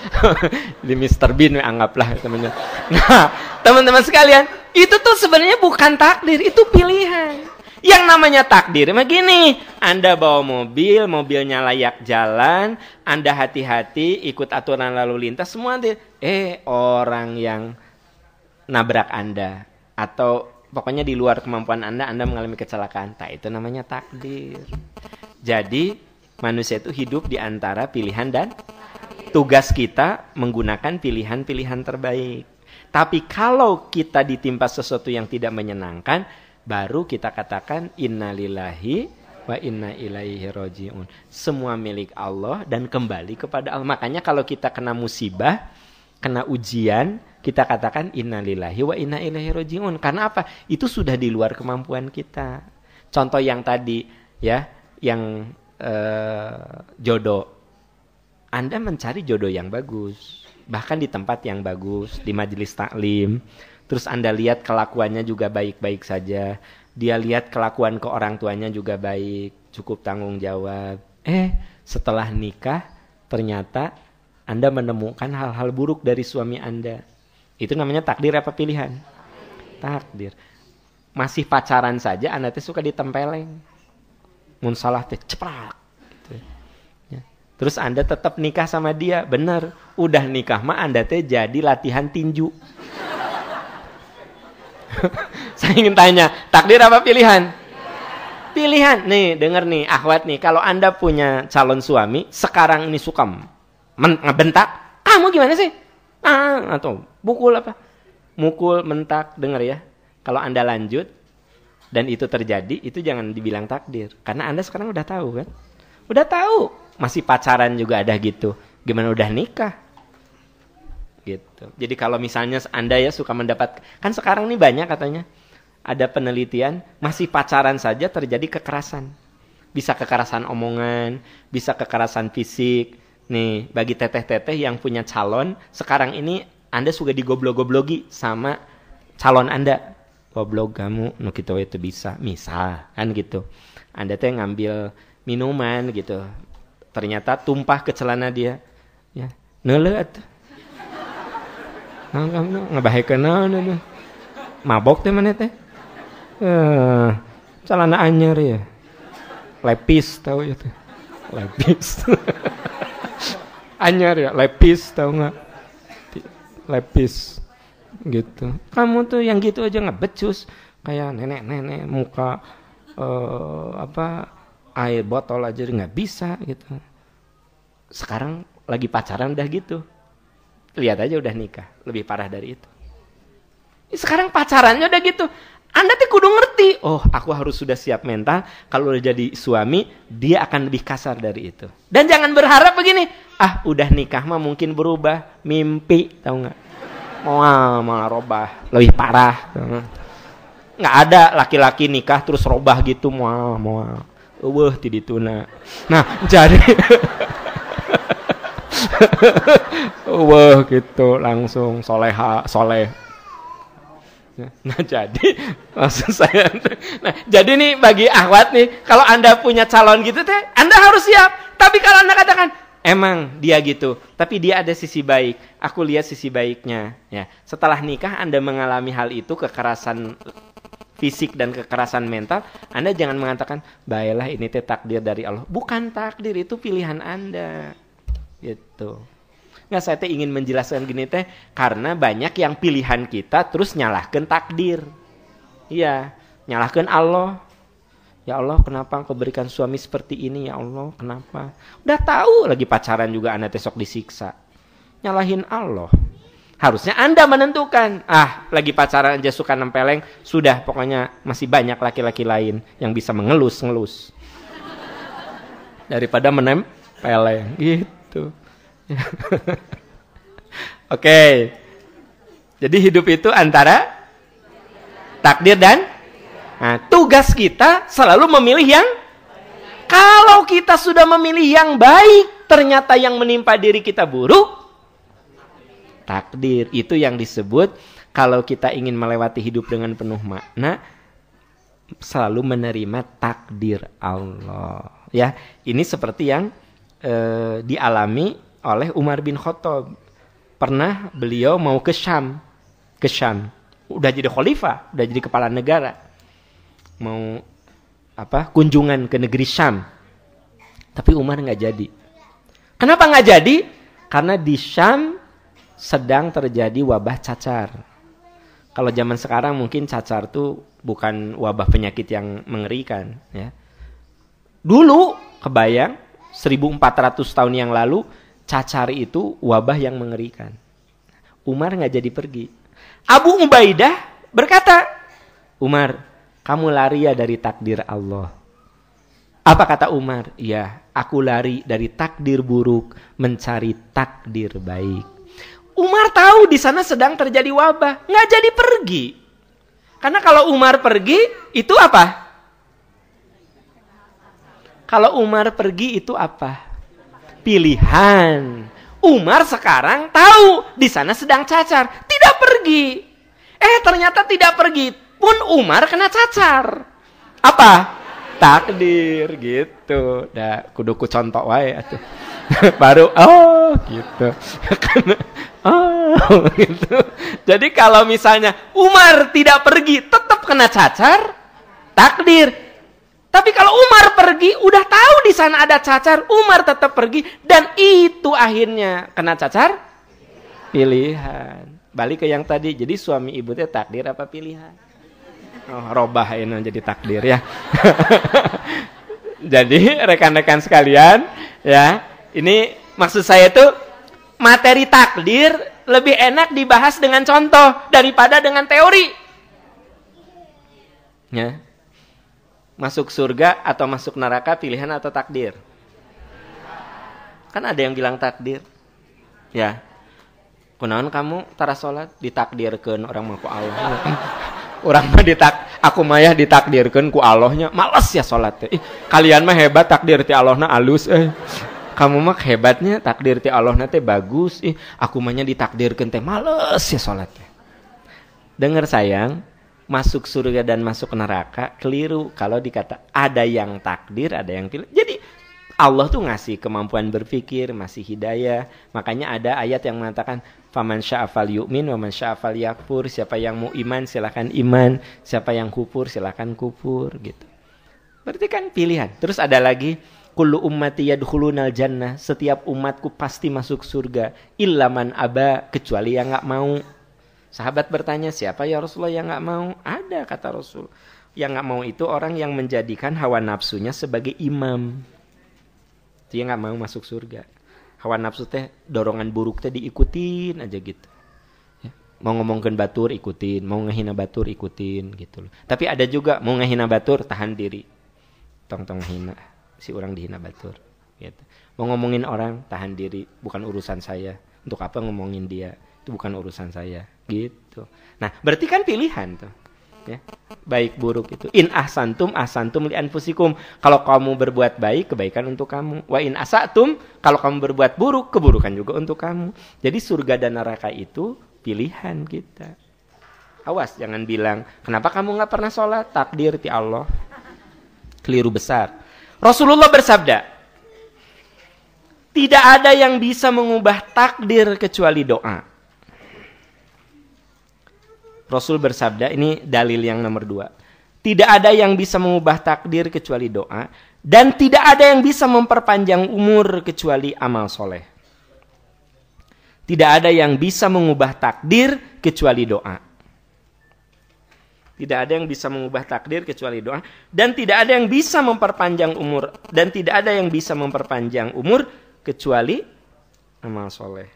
di Mr. Bean anggaplah teman-teman. Nah, teman-teman sekalian, itu tuh sebenarnya bukan takdir, itu pilihan. Yang namanya takdir, begini, Anda bawa mobil, mobilnya layak jalan, Anda hati-hati, ikut aturan lalu lintas, semua orang yang nabrak Anda, atau pokoknya di luar kemampuan Anda mengalami kecelakaan, itu namanya takdir. Jadi, manusia itu hidup di antara pilihan dan tugas kita menggunakan pilihan-pilihan terbaik. Tapi kalau kita ditimpa sesuatu yang tidak menyenangkan, baru kita katakan innalillahi wa inna ilaihi rajiun. Semua milik Allah dan kembali kepada Allah. Makanya kalau kita kena musibah, kena ujian, kita katakan innalillahi wa inna ilaihi rajiun. Karena apa? Itu sudah di luar kemampuan kita. Contoh yang tadi ya, yang jodoh. Anda mencari jodoh yang bagus, bahkan di tempat yang bagus, di majelis taklim. Terus Anda lihat kelakuannya juga baik-baik saja. Dia lihat kelakuan ke orang tuanya juga baik, cukup tanggung jawab. Setelah nikah, ternyata Anda menemukan hal-hal buruk dari suami Anda. Itu namanya takdir apa pilihan? Takdir. Masih pacaran saja, Anda teh suka ditempeleng. Mun salah teh ceprak. Gitu. Ya. Terus Anda tetap nikah sama dia, benar. Udah nikah mah Anda teh jadi latihan tinju. Saya ingin tanya, takdir apa pilihan? Pilihan. Nih, dengar nih, akhwat nih, kalau Anda punya calon suami, sekarang ini suka ngebentak, kamu gimana sih? Atau pukul apa? Mukul, mentak, dengar ya. Kalau Anda lanjut, dan itu terjadi, itu jangan dibilang takdir. Karena Anda sekarang udah tahu kan? Udah tahu. Masih pacaran juga ada gitu. Gimana udah nikah? Gitu. Jadi kalau misalnya Anda ya suka mendapat, kan sekarang nih banyak katanya ada penelitian masih pacaran saja terjadi kekerasan. Bisa kekerasan omongan, bisa kekerasan fisik. Nih, bagi teteh-teteh yang punya calon, sekarang ini Anda suka digoblok-goblogi sama calon Anda. Goblok kamu, nu kitu itu bisa, misal kan gitu. Anda teh ngambil minuman gitu. Ternyata tumpah ke celana dia. Ya, neuleut. Ngabahekeun naon. Mabok teh mana teh? Celana anyar ya. Lepis tahu ya teh. Lepis. Anyar ya, lepis tahu nggak? Lepis gitu. Kamu tuh yang gitu aja ngebecus kayak nenek-nenek muka air botol aja nggak bisa gitu. Sekarang lagi pacaran udah gitu. Lihat aja udah nikah, lebih parah dari itu. Sekarang pacarannya udah gitu. Anda tuh kudu ngerti, oh aku harus sudah siap mental, kalau udah jadi suami, dia akan lebih kasar dari itu. Dan jangan berharap begini, udah nikah mah mungkin berubah, mimpi, tahu nggak? Malah robah, lebih parah. Nggak ada laki-laki nikah terus robah gitu, tidituna. Nah, jadi, gitu langsung soleh. Nah jadi maksud saya, jadi nih bagi akhwat nih, kalau Anda punya calon gitu teh, Anda harus siap. Tapi kalau Anda katakan, emang dia gitu, tapi dia ada sisi baik, aku lihat sisi baiknya. Ya, setelah nikah Anda mengalami hal itu, kekerasan fisik dan kekerasan mental, Anda jangan mengatakan, baiklah ini teh takdir dari Allah. Bukan takdir, itu pilihan Anda. Gitu. Nggak, saya teh ingin menjelaskan gini teh karena banyak yang pilihan kita terus nyalahkan takdir. Iya, nyalahkan Allah. Ya Allah, kenapa Engkau berikan suami seperti ini? Ya Allah, kenapa? Udah tahu lagi pacaran juga Anda besok disiksa. Nyalahin Allah. Harusnya Anda menentukan. Lagi pacaran aja suka nempeleng, sudah pokoknya masih banyak laki-laki lain yang bisa mengelus-ngelus. Daripada menempeleng gitu. Oke. Jadi hidup itu antara takdir dan tugas kita selalu memilih yang kalau kita sudah memilih yang baik, ternyata yang menimpa diri kita buruk, takdir. Itu yang disebut kalau kita ingin melewati hidup dengan penuh makna, selalu menerima takdir Allah. Ya, ini seperti yang dialami oleh Umar bin Khattab. Pernah beliau mau ke Syam. Udah jadi khalifah, udah jadi kepala negara. Mau kunjungan ke negeri Syam. Tapi Umar nggak jadi. Kenapa nggak jadi? Karena di Syam sedang terjadi wabah cacar. Kalau zaman sekarang mungkin cacar tuh bukan wabah penyakit yang mengerikan. Ya. Dulu kebayang 1400 tahun yang lalu cacar itu wabah yang mengerikan. Umar nggak jadi pergi. Abu Ubaidah berkata, Umar, kamu lari ya dari takdir Allah. Apa kata Umar? Ya, aku lari dari takdir buruk mencari takdir baik. Umar tahu di sana sedang terjadi wabah, nggak jadi pergi. Karena kalau Umar pergi itu apa? Kalau Umar pergi itu apa? Pilihan. Umar sekarang tahu di sana sedang cacar, tidak pergi. Ternyata tidak pergi pun Umar kena cacar. Apa? Takdir gitu. Dah kudu ku contoh wae atuh. Baru gitu. Gitu. Jadi kalau misalnya Umar tidak pergi tetap kena cacar, takdir. Tapi kalau Umar pergi, udah tahu di sana ada cacar, Umar tetap pergi dan itu akhirnya kena cacar? Pilihan. Balik ke yang tadi, jadi suami ibu teh takdir apa pilihan? Robah ini jadi takdir ya. Jadi rekan-rekan sekalian, ya, ini maksud saya itu materi takdir lebih enak dibahas dengan contoh daripada dengan teori. Ya. Masuk surga atau masuk neraka, pilihan atau takdir? Kan ada yang bilang takdir. Ya. Kunaon kamu tara salat ditakdirkeun orang mah ku Allah. Urang mah aku mah ya ditakdirkeun ku Allahnya. Males ya salat teh. Kalian mah hebat takdir ti Allahna alus Kamu mah hebatnya takdir ti Allahna teh bagus. Aku mah nya ditakdirkeun teh males ya salat teh. Dengar sayang, masuk surga dan masuk neraka keliru kalau dikata ada yang takdir, ada yang pilih. Jadi Allah tuh ngasih kemampuan berpikir, masih hidayah. Makanya ada ayat yang mengatakan faman syaa falyu'min wa man syaa falyakfur. Siapa yang mau iman silakan iman, siapa yang kufur silakan kufur gitu. Berarti kan pilihan. Terus ada lagi kullu ummati yadkhulunal jannah. Setiap umatku pasti masuk surga illa man aba, kecuali yang enggak mau. Sahabat bertanya, siapa ya Rasulullah yang enggak mau? Ada kata Rasul. Yang enggak mau itu orang yang menjadikan hawa nafsunya sebagai imam. Dia nggak mau masuk surga. Hawa nafsu teh dorongan buruk teh diikutin aja gitu. Ya. Mau ngomongin batur ikutin, mau ngehina batur ikutin gitu loh. Tapi ada juga mau ngehina batur tahan diri. Tong hina si orang dihina batur gitu. Mau ngomongin orang tahan diri, bukan urusan saya. Untuk apa ngomongin dia? Itu bukan urusan saya gitu. Nah, berarti kan pilihan tuh. Ya, baik buruk itu. In ahsantum li anfusikum. Kalau kamu berbuat baik, kebaikan untuk kamu. Wa in asatum, kalau kamu berbuat buruk, keburukan juga untuk kamu. Jadi surga dan neraka itu pilihan kita. Awas, jangan bilang, kenapa kamu nggak pernah sholat? Takdir ti Allah. Keliru besar. Rasulullah bersabda, tidak ada yang bisa mengubah takdir kecuali doa. Rasul bersabda, ini dalil yang nomor 2. Tidak ada yang bisa mengubah takdir kecuali doa. Dan tidak ada yang bisa memperpanjang umur kecuali amal soleh. Tidak ada yang bisa mengubah takdir kecuali doa. Tidak ada yang bisa mengubah takdir kecuali doa. Dan tidak ada yang bisa memperpanjang umur. Dan tidak ada yang bisa memperpanjang umur kecuali amal soleh.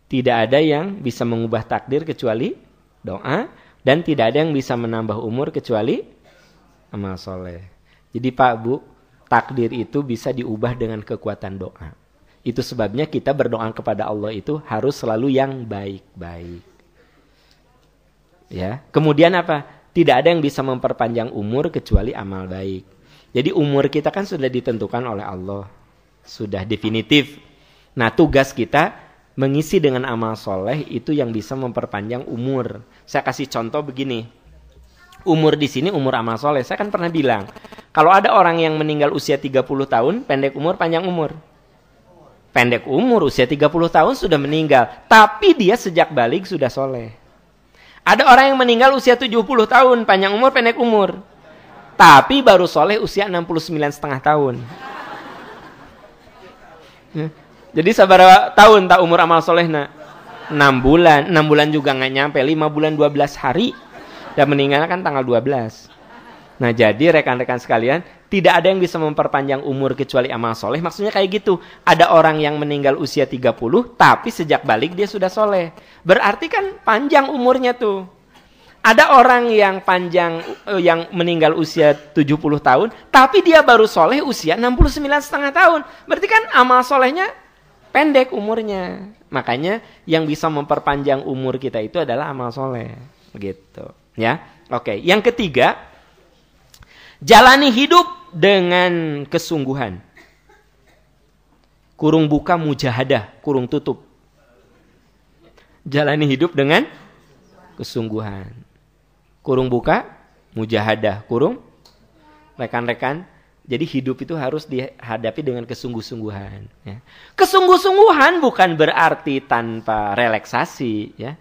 Tidak ada yang bisa mengubah takdir kecuali doa. Dan tidak ada yang bisa menambah umur kecuali amal soleh. Jadi Pak Bu, takdir itu bisa diubah dengan kekuatan doa. Itu sebabnya kita berdoa kepada Allah itu harus selalu yang baik-baik. Ya. Kemudian apa? Tidak ada yang bisa memperpanjang umur kecuali amal baik. Jadi umur kita kan sudah ditentukan oleh Allah. Sudah definitif. Nah, tugas kita mengisi dengan amal soleh itu yang bisa memperpanjang umur. Saya kasih contoh begini. Umur di sini umur amal soleh. Saya kan pernah bilang, kalau ada orang yang meninggal usia 30 tahun, pendek umur, panjang umur. Pendek umur, usia 30 tahun sudah meninggal. Tapi dia sejak balik sudah soleh. Ada orang yang meninggal usia 70 tahun, panjang umur, pendek umur. Tapi baru soleh usia 69,5 tahun. Jadi sabaraha tahun tak umur amal solehna? 6 bulan. 6 bulan juga nggak nyampe. 5 bulan 12 hari. Dan meninggal kan tanggal 12. Nah jadi rekan-rekan sekalian, tidak ada yang bisa memperpanjang umur kecuali amal soleh. Maksudnya kayak gitu. Ada orang yang meninggal usia 30, tapi sejak balik dia sudah soleh. Berarti kan panjang umurnya tuh. Ada orang yang yang meninggal usia 70 tahun, tapi dia baru soleh usia 69,5 tahun. Berarti kan amal solehnya pendek umurnya. Makanya yang bisa memperpanjang umur kita itu adalah amal soleh. Gitu. Ya. Oke. Yang ketiga, jalani hidup dengan kesungguhan. Kurung buka mujahadah, kurung tutup. Jalani hidup dengan kesungguhan. Kurung buka mujahadah, kurung rekan-rekan. Jadi hidup itu harus dihadapi dengan kesungguh-sungguhan. Ya. Kesungguh-sungguhan bukan berarti tanpa relaksasi. Ya.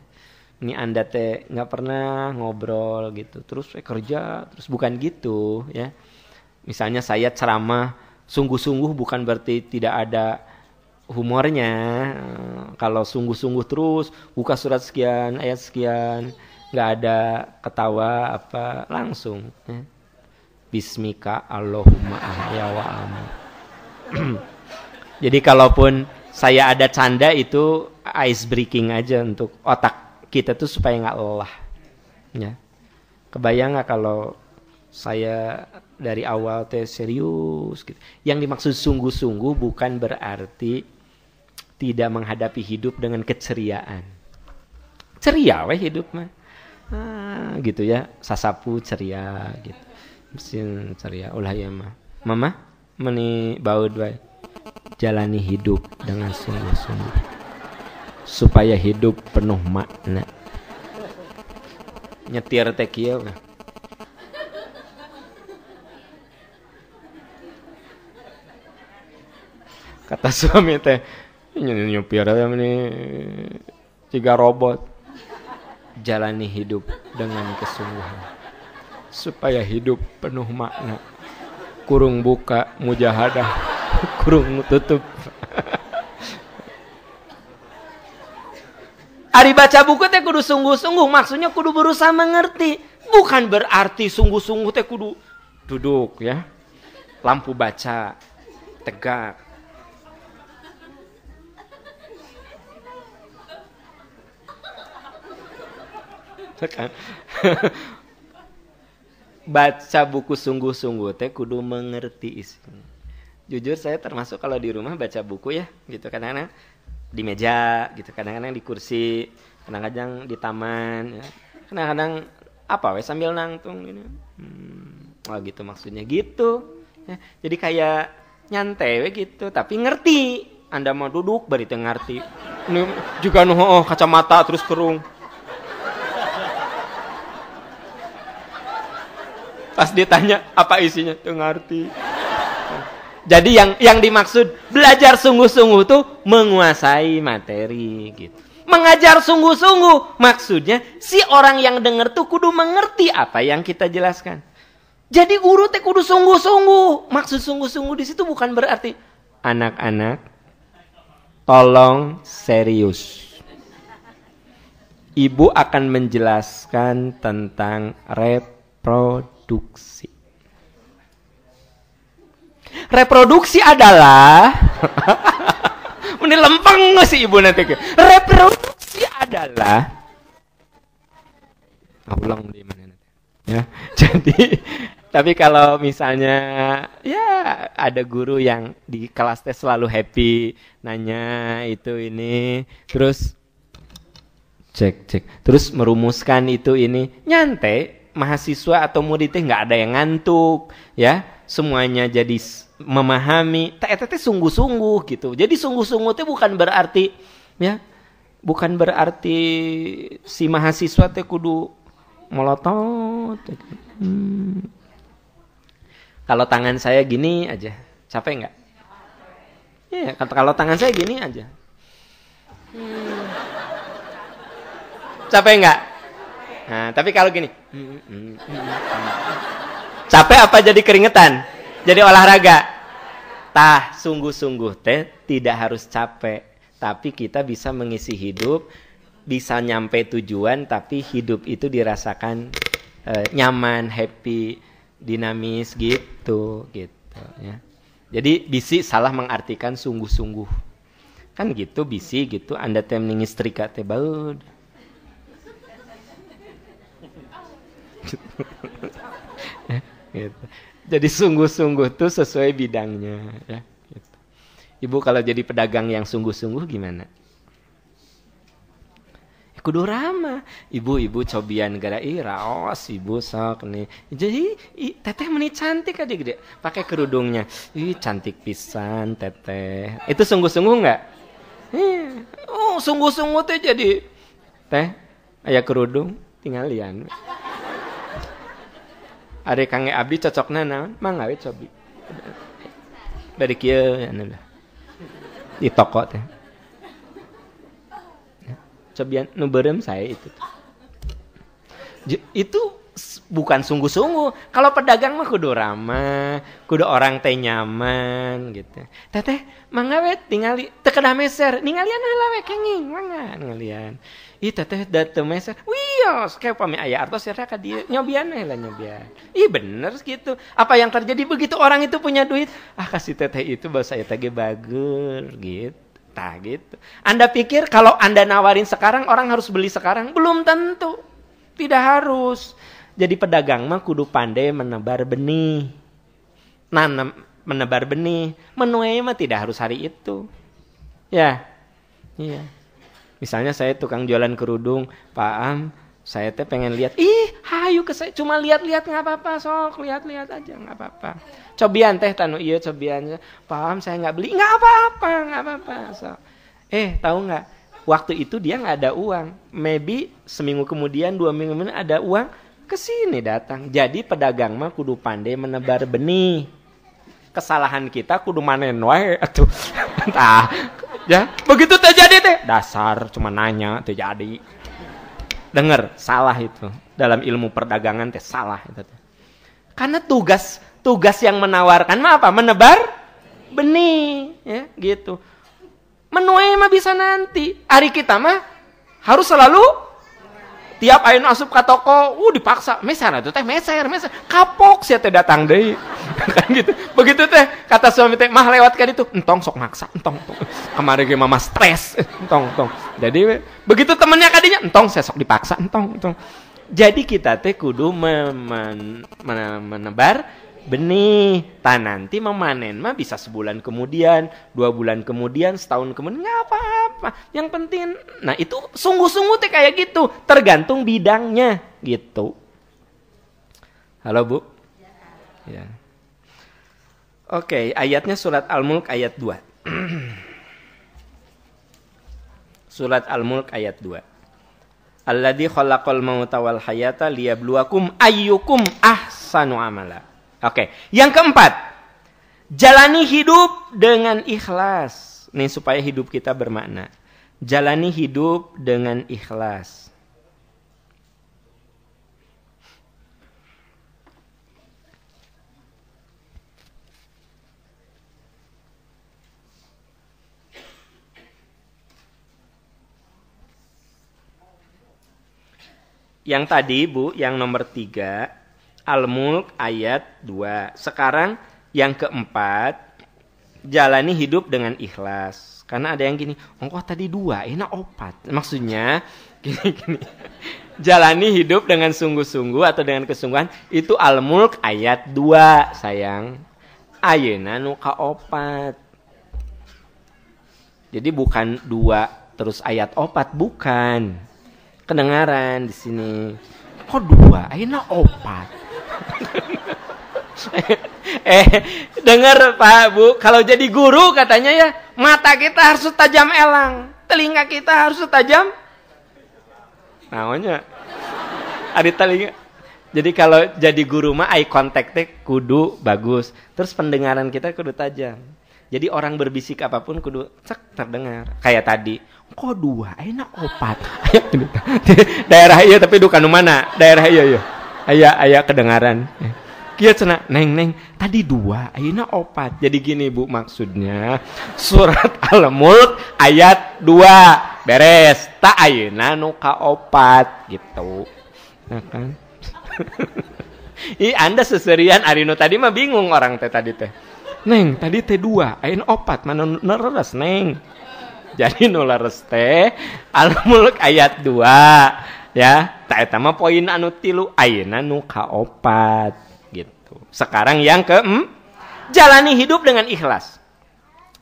Ini Anda teh nggak pernah ngobrol gitu, terus kerja, terus bukan gitu. Ya. Misalnya saya ceramah, sungguh-sungguh bukan berarti tidak ada humornya. Kalau sungguh-sungguh terus buka surat sekian, ayat sekian, nggak ada ketawa apa langsung. Ya. Bismika Allahumma ahya wa amu. Jadi kalaupun saya ada canda itu ice breaking aja untuk otak kita tuh supaya nggak lelah. Ya. Kebayang nggak kalau saya dari awal teh serius gitu. Yang dimaksud sungguh-sungguh bukan berarti tidak menghadapi hidup dengan keceriaan. Ceria weh hidup mah. Gitu ya, sasapu ceria gitu. Mesin ceria ulah ya mah. Mama meni baud wae. Jalani hidup dengan sungguh-sungguh supaya hidup penuh makna. Nyetir teh kieu. Kata suami teh, nyupir ini tiga robot. Jalani hidup dengan kesungguhan supaya hidup penuh makna. Kurung buka mujahadah, kurung tutup. Ari baca buku teh kudu sungguh-sungguh, maksudnya kudu berusaha mengerti. Bukan berarti sungguh-sungguh teh kudu duduk ya. Lampu baca tegak. Kan? Baca buku sungguh-sungguh teh kudu mengerti isinya. Jujur saya termasuk kalau di rumah baca buku ya, gitu kadang-kadang di meja, gitu kadang-kadang di kursi, kadang-kadang di taman, ya. Kadang-kadang apa we sambil nangtung gini. Oh gitu maksudnya gitu. Ya, jadi kayak nyantai we gitu, tapi ngerti. Anda mau duduk bari teu ngerti. Ini juga kacamata terus kerung. Pas ditanya apa isinya tuh ngerti. Jadi yang dimaksud belajar sungguh-sungguh tuh menguasai materi gitu. Mengajar sungguh-sungguh maksudnya si orang yang dengar tuh kudu mengerti apa yang kita jelaskan. Jadi guru teh kudu sungguh-sungguh. Maksud sungguh-sungguh di situ bukan berarti anak-anak tolong serius. Ibu akan menjelaskan tentang reproduksi. Reproduksi adalah ini lempeng sih ibu nanti. Reproduksi adalah ulang di mana nanti. Ya, jadi tapi kalau misalnya ya ada guru yang di kelas tes selalu happy nanya itu ini terus cek terus merumuskan itu ini nyantai mahasiswa atau muridnya nggak ada yang ngantuk ya semuanya jadi memahami eta teh sungguh-sungguh gitu. Jadi sungguh-sungguh teh bukan berarti ya bukan berarti si mahasiswa teh kudu melotot. Kalau tangan saya gini aja, capek nggak? Ya, kalau tangan saya gini aja. Capek nggak? Nah, tapi kalau gini. Capek apa jadi keringetan? Jadi olahraga. Tah, sungguh-sungguh teh tidak harus capek. Tapi kita bisa mengisi hidup, bisa nyampe tujuan, tapi hidup itu dirasakan nyaman, happy, dinamis gitu ya. Jadi bisi salah mengartikan sungguh-sungguh. Kan gitu bisi gitu Anda teh mending istrika teh baud. Gitu. Jadi sungguh-sungguh tuh sesuai bidangnya ya gitu. Ibu kalau jadi pedagang yang sungguh-sungguh gimana? Kudu ramah. Ibu cobian gara raos ibu sok nih. Jadi teteh meni cantik aja gede. Pakai kerudungnya. Ih cantik pisan teteh. Itu sungguh-sungguh enggak? Oh, sungguh-sungguh teh jadi teh aya kerudung tinggal lian. Are kange abdi cocokna naon? Mangga we cobi. Dari kieu anu lah. Di toko teh. Cobian nu beureum saya itu. Itu bukan sungguh-sungguh. Kalau pedagang mah kudu ramah, kudu orang teh nyaman gitu. Teteh, mangga we tingali teu kedah meser, ningalian heula we kenging, mangga ningalian. Ih teteh da teu meser. Wios, kayak pami aya artos ya ka dieu. Nyobian we lah nyobian. Ih bener gitu. Apa yang terjadi begitu orang itu punya duit? Ah kasih teteh itu bahasa saya teh bager gitu. Gitu. Anda pikir kalau Anda nawarin sekarang orang harus beli sekarang? Belum tentu. Tidak harus. Jadi pedagang mah kudu pandai menebar benih. Nanam menebar benih. Menuai mah tidak harus hari itu. Ya. Iya. Misalnya saya tukang jualan kerudung, Pak Am, saya teh pengen lihat. Ih, hayu ke saya cuma lihat-lihat enggak apa-apa, sok lihat-lihat aja enggak apa-apa. Cobian teh tanu ieu cobian. Paham saya enggak beli. Enggak apa-apa. So. Tahu enggak? Waktu itu dia enggak ada uang. Maybe seminggu kemudian, 2 minggu kemudian ada uang, ke sini datang. Jadi pedagang mah kudu pandai menebar benih. Kesalahan kita kudu manen wae atuh. Tah, ya, begitu terjadi teh, dasar cuma nanya terjadi. Dengar, salah itu. Dalam ilmu perdagangan teh salah itu teh. Karena tugas yang menawarkan mah apa? Menebar benih, ya, gitu. Menuai mah bisa nanti. Hari kita mah harus selalu tiap ayeuna asup ka toko, dipaksa, meser atuh teh, meser. Kapok sia teh datang deui. Kan gitu. Begitu teh kata suami teh, mah lewat ka ditu, entong sok maksa, entong. Kemarin ge mama stres, entong. Jadi begitu temennya kadinya, entong saya sok dipaksa, entong. Jadi kita teh kudu menebar benih. Nanti memanen mah bisa sebulan kemudian, 2 bulan kemudian, setahun kemudian, nggak apa-apa. Yang penting, nah itu sungguh-sungguh teh kayak gitu, tergantung bidangnya gitu. Halo Bu? Ya. Oke, ayatnya surat Al-Mulk ayat 2. Surat Al-Mulk ayat 2. Alladzi khalaqal mauta wal hayata liyabluwakum ayyukum ahsanu amala. Oke, yang keempat, jalani hidup dengan ikhlas. Nih supaya hidup kita bermakna. Jalani hidup dengan ikhlas. Yang tadi Bu, yang nomor 3, Al-Mulk ayat 2. Sekarang yang keempat, jalani hidup dengan ikhlas. Karena ada yang gini, kok tadi 2, enak 4. Maksudnya gini. Jalani hidup dengan sungguh-sungguh atau dengan kesungguhan, itu Al-Mulk ayat 2, sayang. Ayeuna nu ka 4. Jadi bukan 2 terus ayat 4, bukan. Kedengaran di sini. Kok 2? Ayeuna 4. Dengar Pak Bu, kalau jadi guru katanya ya, mata kita harus tajam elang, telinga kita harus tajam namanya ada telinga. Jadi kalau jadi guru mah eye contact kudu bagus, terus pendengaran kita kudu tajam. Jadi orang berbisik apapun kudu cek terdengar. Kayak tadi, kok 2, enak 4. Daerah iya tapi dukan mana? Daerah iya. Aya kedengaran. Kieu cenah, neng, tadi 2, ayeuna 4. Jadi gini Bu maksudnya, surat Al-Mulk ayat 2. Beres, ta ayeuna nu ka 4 gitu. Nah kan. Anda seserian ari nu tadi mah bingung orang teh tadi teh. Neng, tadi teh 2, ayeuna 4, mana leres neng. Jadi nu leres teh Al-Mulk ayat 2. Ya, tak eta mah poin anu 3, ayeuna nu ka 4 gitu. Sekarang yang jalani hidup dengan ikhlas.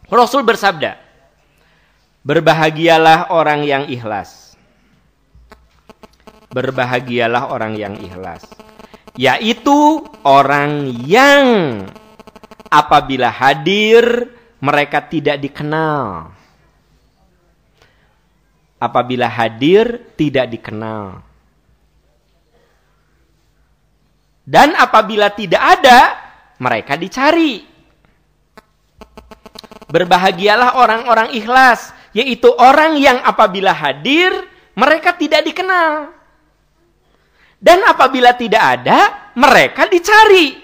Rasul bersabda, berbahagialah orang yang ikhlas. Berbahagialah orang yang ikhlas, yaitu orang yang apabila hadir mereka tidak dikenal. Apabila hadir tidak dikenal. Dan apabila tidak ada, mereka dicari. Berbahagialah orang-orang ikhlas, yaitu orang yang apabila hadir, mereka tidak dikenal. Dan apabila tidak ada, mereka dicari.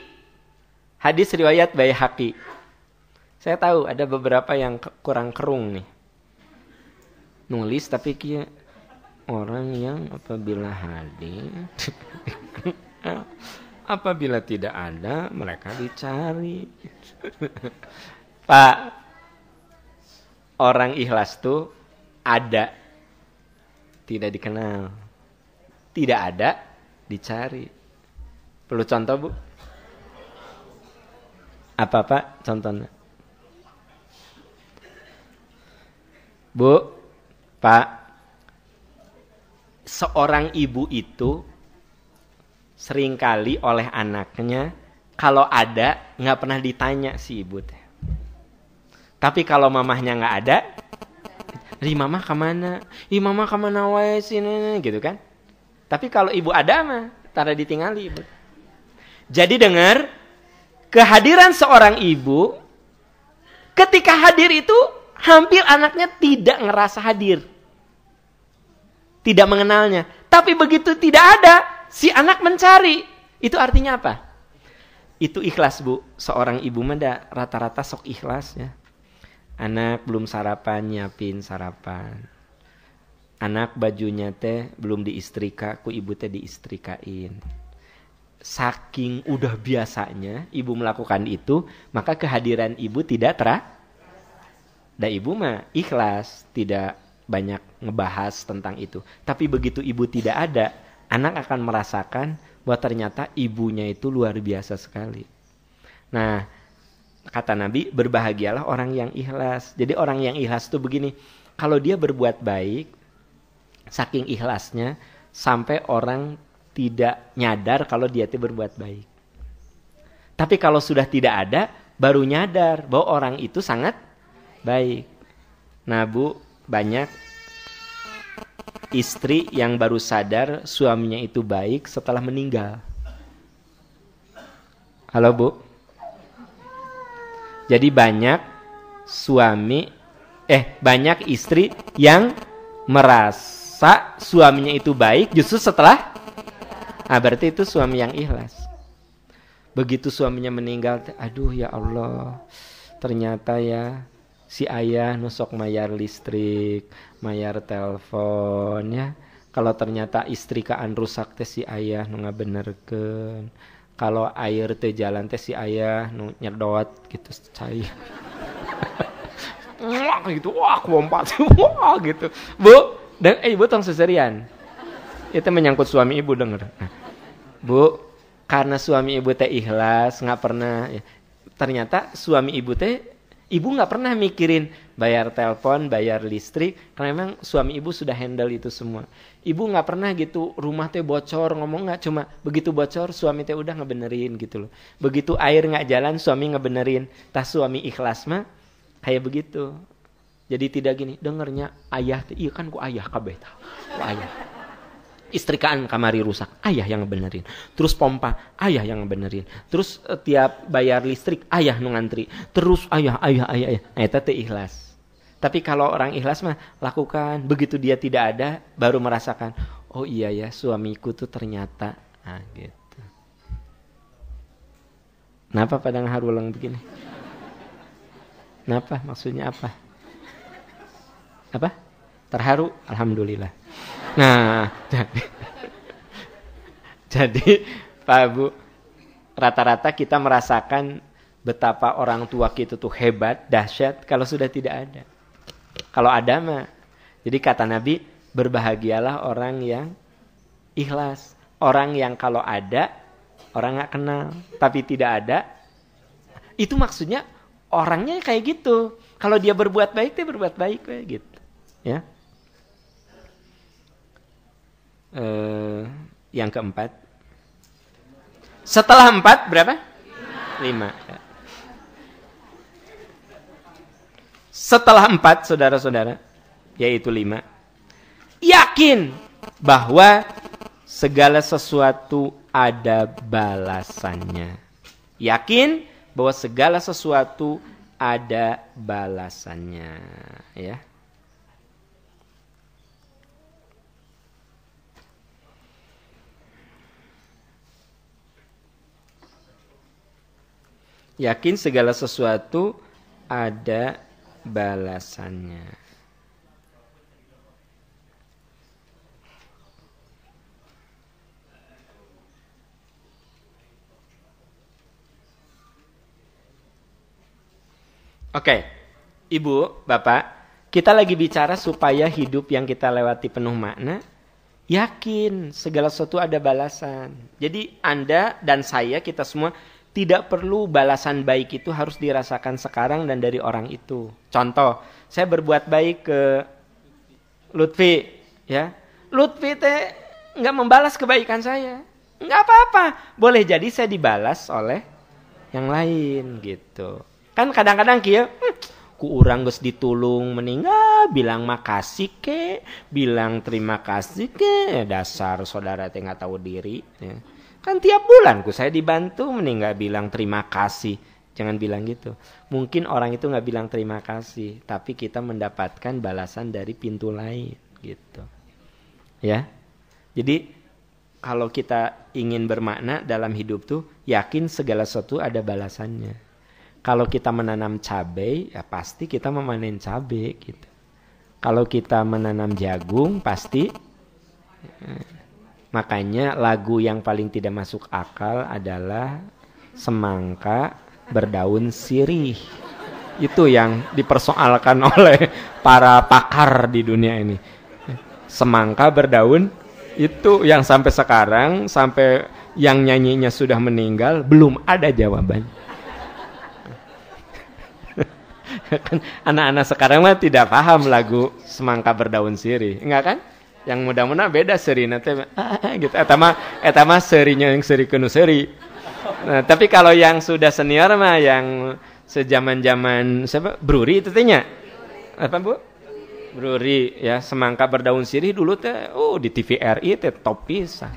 Hadis riwayat Baihaqi. Saya tahu ada beberapa yang kurang kerung nih. Nulis tapi kia orang yang apabila hadir apabila tidak ada mereka dicari. Pak, orang ikhlas tuh ada tidak dikenal, tidak ada dicari. Perlu contoh Bu? Apa Pak contohnya? Bu, Pak, seorang ibu itu seringkali oleh anaknya kalau ada nggak pernah ditanya si ibu teh. Tapi kalau mamahnya nggak ada, "Ri mamah kemana? Ih mamah kemana wae sini?" gitu kan. Tapi kalau ibu ada mah tara ditinggali ibu. Jadi dengar, kehadiran seorang ibu ketika hadir itu hampir anaknya tidak ngerasa hadir. Tidak mengenalnya. Tapi begitu tidak ada, si anak mencari. Itu artinya apa? Itu ikhlas, Bu. Seorang ibu mah rata-rata sok ikhlas ya. Anak belum sarapan, nyiapin sarapan. Anak bajunya teh belum diistrika, ku ibu teh diistrikain. Saking udah biasanya ibu melakukan itu, maka kehadiran ibu tidak dan ibu mah ikhlas, tidak banyak ngebahas tentang itu. Tapi begitu ibu tidak ada, anak akan merasakan bahwa ternyata ibunya itu luar biasa sekali. Nah, kata Nabi, berbahagialah orang yang ikhlas. Jadi orang yang ikhlas itu begini, kalau dia berbuat baik, saking ikhlasnya, sampai orang tidak nyadar kalau dia itu berbuat baik. Tapi kalau sudah tidak ada, baru nyadar bahwa orang itu sangat baik. Nah, Bu, banyak istri yang baru sadar suaminya itu baik setelah meninggal. Halo, Bu. Jadi banyak banyak istri yang merasa suaminya itu baik justru setelah berarti itu suami yang ikhlas. Begitu suaminya meninggal, aduh ya Allah, ternyata ya si ayah nusok mayar listrik, mayar telepon ya. Kalau ternyata istrikaan rusak teh si ayah nu ngabenerkeun. Kalau air teh jalan teh si ayah nu nyedot gitu cai. Wah gitu, wah lompat, wah gitu. Bu, dan ibu tong seserian. Itu menyangkut suami ibu denger. Bu, karena suami ibu teh ikhlas, nggak pernah. Ya. Ternyata suami ibu teh, ibu nggak pernah mikirin bayar telepon, bayar listrik, karena memang suami ibu sudah handle itu semua. Ibu nggak pernah gitu, rumah teh bocor, ngomong nggak, cuma begitu bocor suami teh udah ngebenerin gitu loh. Begitu air nggak jalan suami ngebenerin. Tah suami ikhlas mah kayak begitu. Jadi tidak gini, dengernya ayah teh, iya kan ku ayah kabeh tah, ku ayah. Istrikaan kamari rusak, ayah yang ngebenerin. Terus pompa, ayah yang ngebenerin. Terus tiap bayar listrik, ayah nu ngantri. Terus ayah. Eta teh ikhlas. Tapi kalau orang ikhlas mah lakukan. Begitu dia tidak ada, baru merasakan, oh iya ya suamiku tuh ternyata. Nah gitu. Kenapa pada ngaharulang begini? Kenapa? Maksudnya apa? Apa? Terharu? Alhamdulillah. Nah, jadi Pak Bu, rata-rata kita merasakan betapa orang tua kita tuh hebat, dahsyat kalau sudah tidak ada. Kalau ada mah, jadi kata Nabi, berbahagialah orang yang ikhlas. Orang yang kalau ada, orang gak kenal. Tapi tidak ada, itu maksudnya orangnya kayak gitu. Kalau dia berbuat baik, dia berbuat baik kayak gitu. Ya. Yang keempat. Setelah 4 berapa? 5. Setelah 4 saudara-saudara, yaitu 5. Yakin bahwa segala sesuatu ada balasannya. Yakin bahwa segala sesuatu ada balasannya, ya. Yakin segala sesuatu ada balasannya. Oke, Ibu, Bapak, kita lagi bicara supaya hidup yang kita lewati penuh makna. Yakin segala sesuatu ada balasan. Jadi Anda dan saya, kita semua tidak perlu balasan baik itu harus dirasakan sekarang dan dari orang itu. Contoh, saya berbuat baik ke Lutfi, ya. Lutfi teh nggak membalas kebaikan saya, nggak apa-apa. Boleh jadi saya dibalas oleh yang lain, gitu. Kan kadang-kadang kieu, ku urang geus ditulung meninggal, bilang makasih ke, bilang terima kasih ke, dasar saudara teh nggak tahu diri. Ya. Kan tiap bulan saya dibantu, mending gak bilang terima kasih. Jangan bilang gitu. Mungkin orang itu nggak bilang terima kasih, tapi kita mendapatkan balasan dari pintu lain, gitu. Ya. Jadi kalau kita ingin bermakna dalam hidup tuh, yakin segala sesuatu ada balasannya. Kalau kita menanam cabai, ya pasti kita memanen cabai, gitu. Kalau kita menanam jagung, pasti. Makanya lagu yang paling tidak masuk akal adalah semangka berdaun sirih. Itu yang dipersoalkan oleh para pakar di dunia ini. Semangka berdaun, itu yang sampai sekarang, sampai yang nyanyinya sudah meninggal, belum ada jawaban. Kan anak-anak sekarang mah tidak paham lagu semangka berdaun sirih, enggak kan? Yang mudah-mudahan beda seri nanti gitu. Eta mah serinya yang seri kenu seri. Nah, tapi kalau yang sudah senior mah yang sejaman-jaman siapa? Bruri itu tanya. Apa, Bu? Bruri ya, semangka berdaun sirih dulu teh di TVRI teh top pisan.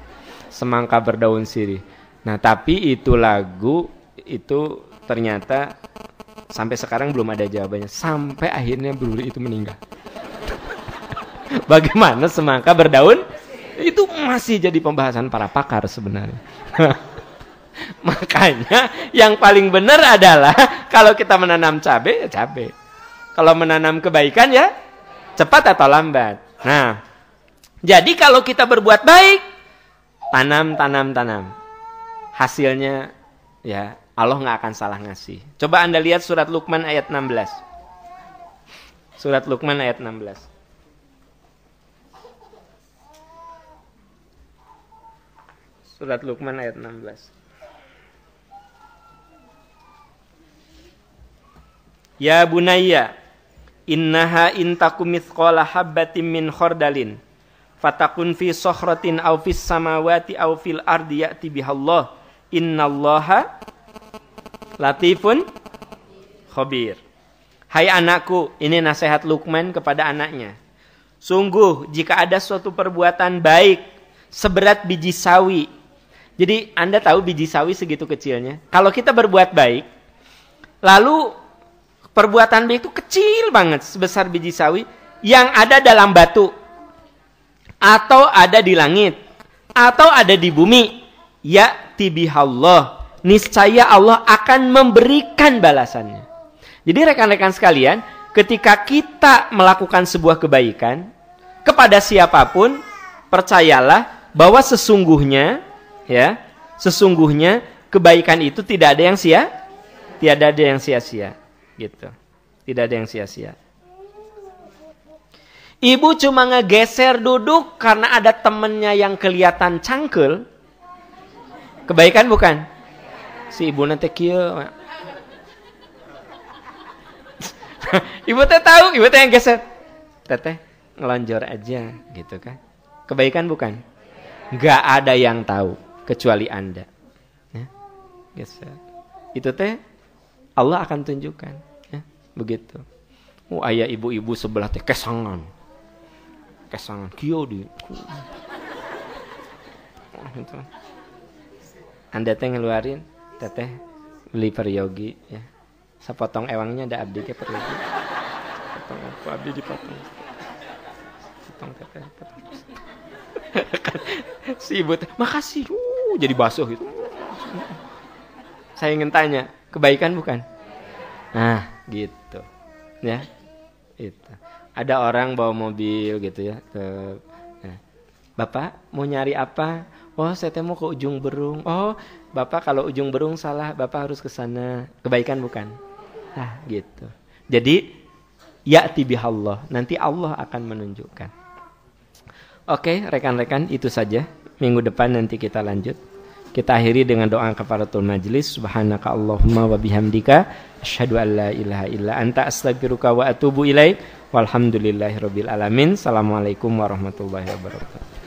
Semangka berdaun sirih. Nah, tapi itu lagu itu ternyata sampai sekarang belum ada jawabannya. Sampai akhirnya Bruri itu meninggal. Bagaimana semangka berdaun? Itu masih jadi pembahasan para pakar sebenarnya. Makanya yang paling benar adalah kalau kita menanam cabai, ya cabai. Kalau menanam kebaikan ya cepat atau lambat. Nah, jadi kalau kita berbuat baik, tanam. Hasilnya ya Allah nggak akan salah ngasih. Coba Anda lihat surat Luqman ayat 16. Surat Luqman ayat 16. Surat Luqman ayat 16. Ya bunayya, innaha intakum mithqala habbatin min khardalin fatakun fi sokhratin aw fis samawati aw fil ardi ya'ti bihallah innallaha latifun khabir. Hai anakku, ini nasihat Luqman kepada anaknya. Sungguh jika ada suatu perbuatan baik seberat biji sawi. Jadi Anda tahu biji sawi segitu kecilnya. Kalau kita berbuat baik, lalu perbuatan baik itu kecil banget, sebesar biji sawi yang ada dalam batu, atau ada di langit, atau ada di bumi. Ya tibihallah, niscaya Allah akan memberikan balasannya. Jadi rekan-rekan sekalian, ketika kita melakukan sebuah kebaikan kepada siapapun, percayalah bahwa sesungguhnya kebaikan itu tidak ada yang sia-sia. Gitu. Tidak ada yang sia-sia. Ibu cuma ngegeser duduk karena ada temennya yang kelihatan cangkel. Kebaikan bukan? Si ibu nanti kieu. Ibu teh tahu, ibu teh yang geser. Teteh ngelonjor aja gitu kan. Kebaikan bukan? Enggak ada yang tahu kecuali Anda. Ya. Geser. Itu teh Allah akan tunjukkan, ya, begitu. Ayah ibu-ibu sebelah teh kesangan, kio di. Gitu. Anda teh ngeluarin, teteh beli peryogi, ya. Sepotong ewangnya ada abdi ke peryogi. Potong apa abdi dipotong. Potong teteh, potong. Si ibu teh, makasih, jadi basuh gitu. Saya ingin tanya, kebaikan bukan? Nah, gitu. Ya. Itu. Ada orang bawa mobil gitu ya ke Bapak mau nyari apa? Oh, saya mau ke Ujung Berung. Oh, Bapak kalau Ujung Berung salah, Bapak harus ke sana. Kebaikan bukan? Nah, gitu. Jadi ya'ti bihallah, nanti Allah akan menunjukkan. Oke, rekan-rekan, itu saja. Minggu depan nanti kita lanjut. Kita akhiri dengan doa kafaratul majlis. Subhanaka Allahumma wa bihamdika asyhadu an la ilaha illa anta astaghfiruka wa atubu ilaik. Walhamdulillahirabbil alamin. Assalamualaikum warahmatullahi wabarakatuh.